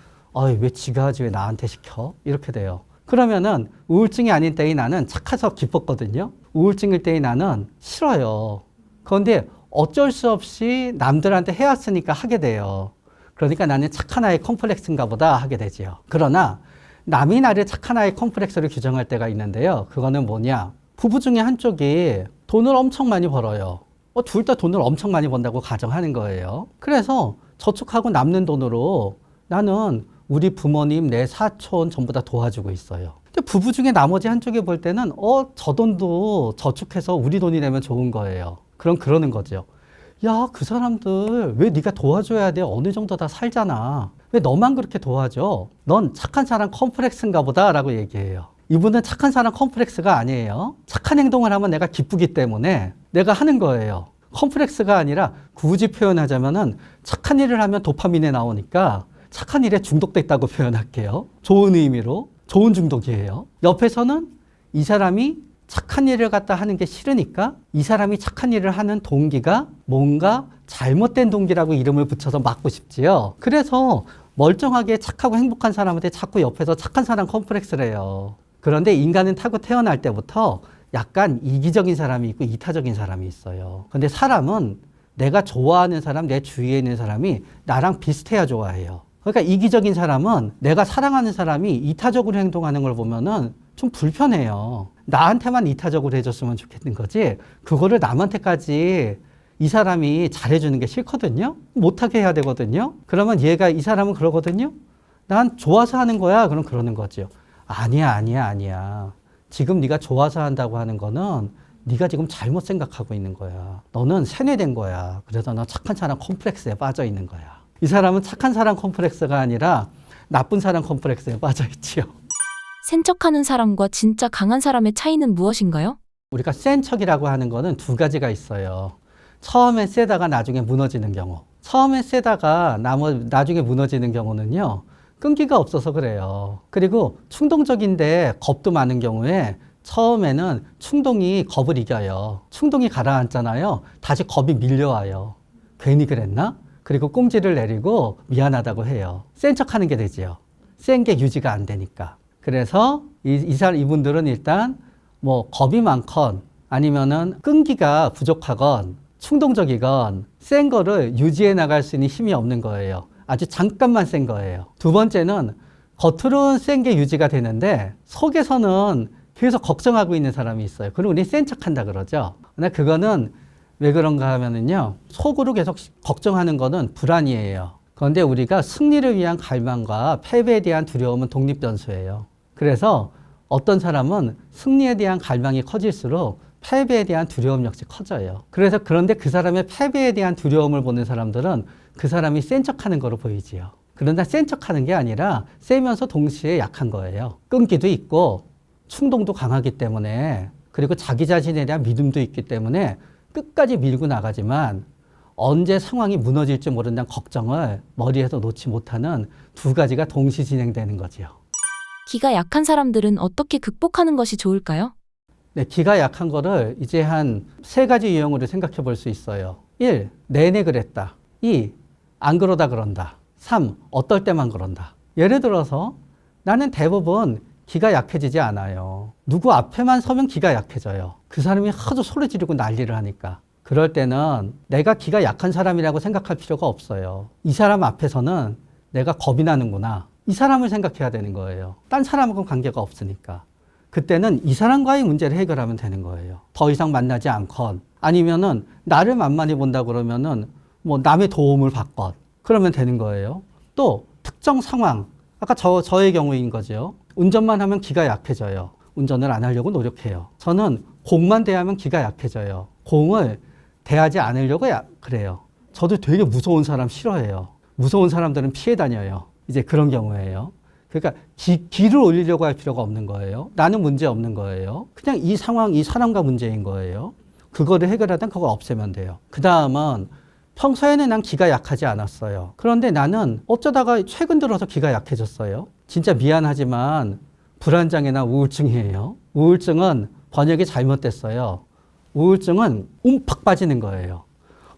왜 지가 하지 왜 나한테 시켜? 이렇게 돼요. 그러면은 우울증이 아닌 때의 나는 착해서 기뻤거든요. 우울증일 때의 나는 싫어요. 그런데 어쩔 수 없이 남들한테 해왔으니까 하게 돼요. 그러니까 나는 착한 아이 컴플렉스인가 보다 하게 되지요. 그러나 남이 나를 착한 아이 컴플렉스로 규정할 때가 있는데요. 그거는 뭐냐? 부부 중에 한쪽이 돈을 엄청 많이 벌어요. 둘 다 돈을 엄청 많이 번다고 가정하는 거예요. 그래서 저축하고 남는 돈으로 나는 우리 부모님, 내 사촌 전부 다 도와주고 있어요. 근데 부부 중에 나머지 한쪽이 볼 때는 저 돈도 저축해서 우리 돈이 되면 좋은 거예요. 그럼 그러는 거죠. 야, 그 사람들 왜 네가 도와줘야 돼? 어느 정도 다 살잖아. 왜 너만 그렇게 도와줘? 넌 착한 사람 컴플렉스인가 보다 라고 얘기해요. 이분은 착한 사람 컴플렉스가 아니에요. 착한 행동을 하면 내가 기쁘기 때문에 내가 하는 거예요. 컴플렉스가 아니라 굳이 표현하자면은 착한 일을 하면 도파민에 나오니까 착한 일에 중독됐다고 표현할게요. 좋은 의미로. 좋은 중독이에요. 옆에서는 이 사람이 착한 일을 갖다 하는 게 싫으니까 이 사람이 착한 일을 하는 동기가 뭔가 잘못된 동기라고 이름을 붙여서 막고 싶지요. 그래서 멀쩡하게 착하고 행복한 사람한테 자꾸 옆에서 착한 사람 컴플렉스를 해요. 그런데 인간은 타고 태어날 때부터 약간 이기적인 사람이 있고 이타적인 사람이 있어요. 근데 사람은 내가 좋아하는 사람, 내 주위에 있는 사람이 나랑 비슷해야 좋아해요. 그러니까 이기적인 사람은 내가 사랑하는 사람이 이타적으로 행동하는 걸 보면은 좀 불편해요. 나한테만 이타적으로 해줬으면 좋겠는 거지. 그거를 남한테까지 이 사람이 잘해주는 게 싫거든요. 못하게 해야 되거든요. 그러면 이 사람은 그러거든요. 난 좋아서 하는 거야. 그럼 그러는 거죠. 아니야. 지금 네가 좋아서 한다고 하는 거는 네가 지금 잘못 생각하고 있는 거야. 너는 세뇌된 거야. 그래서 너 착한 사람 컴플렉스에 빠져 있는 거야. 이 사람은 착한 사람 컴플렉스가 아니라 나쁜 사람 컴플렉스에 빠져 있지요. 센 척하는 사람과 진짜 강한 사람의 차이는 무엇인가요? 우리가 센 척이라고 하는 거는 두 가지가 있어요. 처음에 세다가 나중에 무너지는 경우. 처음에 세다가 나중에 무너지는 경우는요. 끈기가 없어서 그래요. 그리고 충동적인데 겁도 많은 경우에 처음에는 충동이 겁을 이겨요. 충동이 가라앉잖아요. 다시 겁이 밀려와요. 괜히 그랬나? 그리고 꽁지를 내리고 미안하다고 해요. 센 척하는 게 되지요. 센 게 유지가 안 되니까. 그래서 이분들은 일단 겁이 많건 아니면은 끈기가 부족하건 충동적이건 센 거를 유지해 나갈 수 있는 힘이 없는 거예요. 아주 잠깐만 센 거예요. 두 번째는 겉으로는 센 게 유지가 되는데 속에서는 계속 걱정하고 있는 사람이 있어요. 그리고 우리 센 척한다 그러죠. 근데 그거는 왜 그런가 하면은요, 속으로 계속 걱정하는 거는 불안이에요. 그런데 우리가 승리를 위한 갈망과 패배에 대한 두려움은 독립변수예요. 그래서 어떤 사람은 승리에 대한 갈망이 커질수록 패배에 대한 두려움 역시 커져요. 그런데 그 사람의 패배에 대한 두려움을 보는 사람들은 그 사람이 센 척하는 거로 보이지요. 그러나 센 척하는 게 아니라 세면서 동시에 약한 거예요. 끈기도 있고 충동도 강하기 때문에, 그리고 자기 자신에 대한 믿음도 있기 때문에 끝까지 밀고 나가지만 언제 상황이 무너질지 모른다는 걱정을 머리에서 놓지 못하는 두 가지가 동시 진행되는 거지요. 기가 약한 사람들은 어떻게 극복하는 것이 좋을까요? 네, 기가 약한 거를 이제 한 세 가지 유형으로 생각해 볼 수 있어요. 1. 내내 그랬다. 2. 안 그러다 그런다. 3. 어떨 때만 그런다. 예를 들어서 나는 대부분 기가 약해지지 않아요. 누구 앞에만 서면 기가 약해져요. 그 사람이 하도 소리 지르고 난리를 하니까. 그럴 때는 내가 기가 약한 사람이라고 생각할 필요가 없어요. 이 사람 앞에서는 내가 겁이 나는구나. 이 사람을 생각해야 되는 거예요. 딴 사람하고는 관계가 없으니까. 그때는 이 사람과의 문제를 해결하면 되는 거예요. 더 이상 만나지 않건, 아니면은 나를 만만히 본다 그러면은 뭐 남의 도움을 받건, 그러면 되는 거예요. 또 특정 상황, 아까 저의 경우인 거죠. 운전만 하면 기가 약해져요. 운전을 안 하려고 노력해요. 저는 공만 대하면 기가 약해져요. 공을 대하지 않으려고 그래요. 저도 되게 무서운 사람 싫어해요. 무서운 사람들은 피해 다녀요. 이제 그런 경우예요. 그러니까 기를 올리려고 할 필요가 없는 거예요. 나는 문제 없는 거예요. 그냥 이 상황, 이 사람과 문제인 거예요. 그거를 해결하다 그걸 없애면 돼요. 그 다음은 평소에는 난 기가 약하지 않았어요. 그런데 나는 어쩌다가 최근 들어서 기가 약해졌어요. 진짜 미안하지만 불안장애나 우울증이에요. 우울증은 번역이 잘못됐어요. 우울증은 움팍 빠지는 거예요.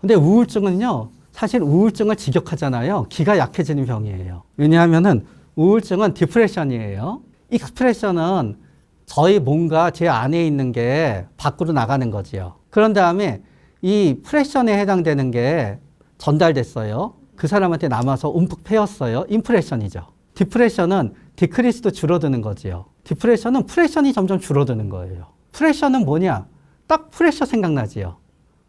근데 우울증은요, 사실 우울증을 직역하잖아요. 기가 약해지는 병이에요. 왜냐하면은 우울증은 디프레션이에요. 익스프레션은 저희 뭔가 제 안에 있는 게 밖으로 나가는 거지요. 그런 다음에 이 프레션에 해당되는 게 전달됐어요. 그 사람한테 남아서 움푹 패였어요. 임프레션이죠. 디프레션은 디크리스도 줄어드는 거지요. 디프레션은 프레션이 점점 줄어드는 거예요. 프레션은 뭐냐? 딱 프레셔 생각나지요.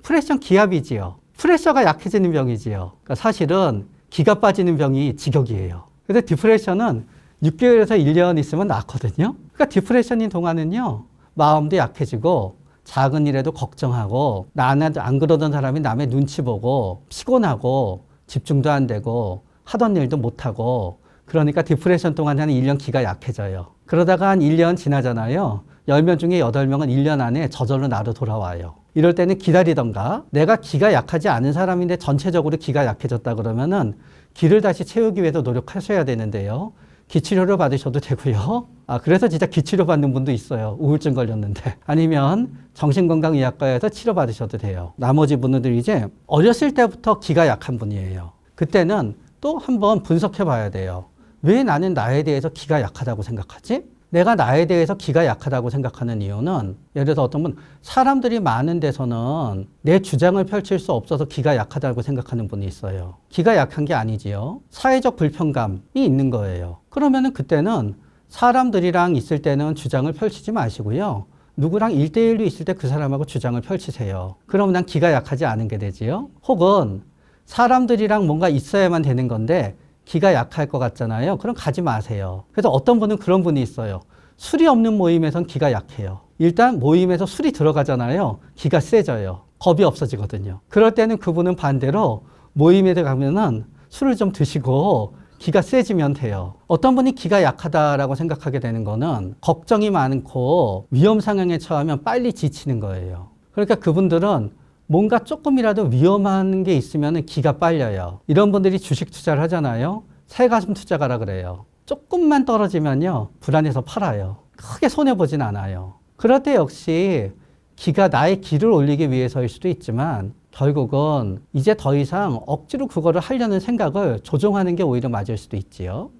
프레션 기압이지요. 프레셔가 약해지는 병이지요. 그러니까 사실은 기가 빠지는 병이 직역이에요. 근데 디프레션은 6개월에서 1년 있으면 낫거든요. 그러니까 디프레션인 동안은요, 마음도 약해지고 작은 일에도 걱정하고, 나는 안 그러던 사람이 남의 눈치 보고 피곤하고 집중도 안 되고 하던 일도 못하고, 그러니까 디프레션 동안 한 1년 기가 약해져요. 그러다가 한 1년 지나잖아요. 10명 중에 8명은 1년 안에 저절로 나로 돌아와요. 이럴 때는 기다리던가, 내가 기가 약하지 않은 사람인데 전체적으로 기가 약해졌다 그러면은 기를 다시 채우기 위해서 노력하셔야 되는데요. 기치료를 받으셔도 되고요. 그래서 진짜 기치료 받는 분도 있어요. 우울증 걸렸는데. 아니면 정신건강의학과에서 치료받으셔도 돼요. 나머지 분들이 이제 어렸을 때부터 기가 약한 분이에요. 그때는 또 한번 분석해 봐야 돼요. 왜 나는 나에 대해서 기가 약하다고 생각하지? 내가 나에 대해서 기가 약하다고 생각하는 이유는, 예를 들어서 어떤 분, 사람들이 많은 데서는 내 주장을 펼칠 수 없어서 기가 약하다고 생각하는 분이 있어요. 기가 약한 게 아니지요. 사회적 불편감이 있는 거예요. 그러면은 그때는 사람들이랑 있을 때는 주장을 펼치지 마시고요. 누구랑 1대1로 있을 때 그 사람하고 주장을 펼치세요. 그러면 난 기가 약하지 않은 게 되지요. 혹은 사람들이랑 뭔가 있어야만 되는 건데 기가 약할 것 같잖아요. 그럼 가지 마세요. 그래서 어떤 분은 그런 분이 있어요. 술이 없는 모임에선 기가 약해요. 일단 모임에서 술이 들어가잖아요. 기가 세져요. 겁이 없어지거든요. 그럴 때는 그분은 반대로 모임에 가면은 술을 좀 드시고 기가 세지면 돼요. 어떤 분이 기가 약하다라고 생각하게 되는 거는 걱정이 많고 위험 상황에 처하면 빨리 지치는 거예요. 그러니까 그분들은 뭔가 조금이라도 위험한 게 있으면 기가 빨려요. 이런 분들이 주식 투자를 하잖아요. 새가슴 투자가라 그래요. 조금만 떨어지면요, 불안해서 팔아요. 크게 손해보진 않아요. 그럴 때 역시 기가 나의 기를 올리기 위해서일 수도 있지만 결국은 이제 더 이상 억지로 그거를 하려는 생각을 조정하는 게 오히려 맞을 수도 있지요.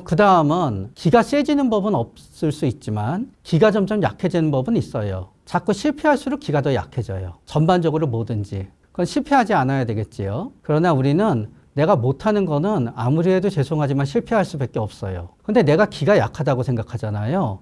그 다음은 기가 세지는 법은 없을 수 있지만 기가 점점 약해지는 법은 있어요. 자꾸 실패할수록 기가 더 약해져요. 전반적으로 뭐든지. 그건 실패하지 않아야 되겠지요. 그러나 우리는 내가 못하는 거는 아무리 해도 죄송하지만 실패할 수밖에 없어요. 근데 내가 기가 약하다고 생각하잖아요.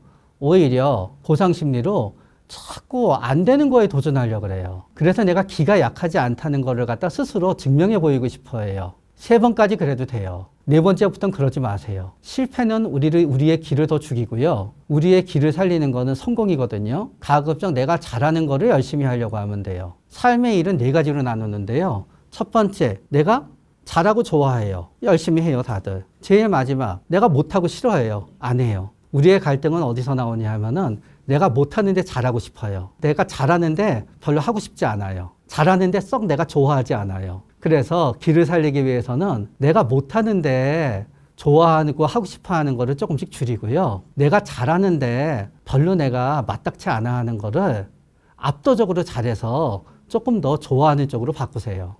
오히려 보상 심리로 자꾸 안 되는 거에 도전하려고 그래요. 그래서 내가 기가 약하지 않다는 거를 갖다 스스로 증명해 보이고 싶어 해요. 3번까지 그래도 돼요. 4번째부터는 그러지 마세요. 실패는 우리의 기를 더 죽이고요. 우리의 기를 살리는 거는 성공이거든요. 가급적 내가 잘하는 거를 열심히 하려고 하면 돼요. 삶의 일은 4가지로 나누는데요. 첫 번째, 내가 잘하고 좋아해요. 열심히 해요, 다들. 제일 마지막, 내가 못하고 싫어해요. 안 해요. 우리의 갈등은 어디서 나오냐 하면은 내가 못하는데 잘하고 싶어요. 내가 잘하는데 별로 하고 싶지 않아요. 잘하는데 썩 내가 좋아하지 않아요. 그래서 기를 살리기 위해서는 내가 못하는데 좋아하고 하고 싶어 하는 거를 조금씩 줄이고요. 내가 잘하는데 별로 내가 마땅치 않아 하는 거를 압도적으로 잘해서 조금 더 좋아하는 쪽으로 바꾸세요.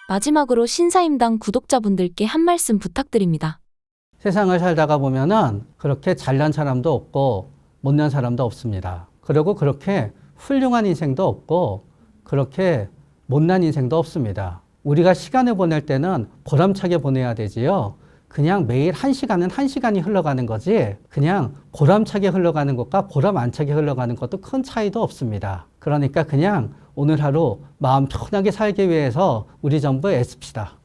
마지막으로 신사임당 구독자분들께 한 말씀 부탁드립니다. 세상을 살다가 보면은 그렇게 잘난 사람도 없고 못난 사람도 없습니다. 그리고 그렇게 훌륭한 인생도 없고 그렇게 못난 인생도 없습니다. 우리가 시간을 보낼 때는 보람차게 보내야 되지요. 그냥 매일 1시간은 1시간이 흘러가는 거지 그냥 보람차게 흘러가는 것과 보람 안 차게 흘러가는 것도 큰 차이도 없습니다. 그러니까 그냥 오늘 하루 마음 편하게 살기 위해서 우리 전부 애씁시다.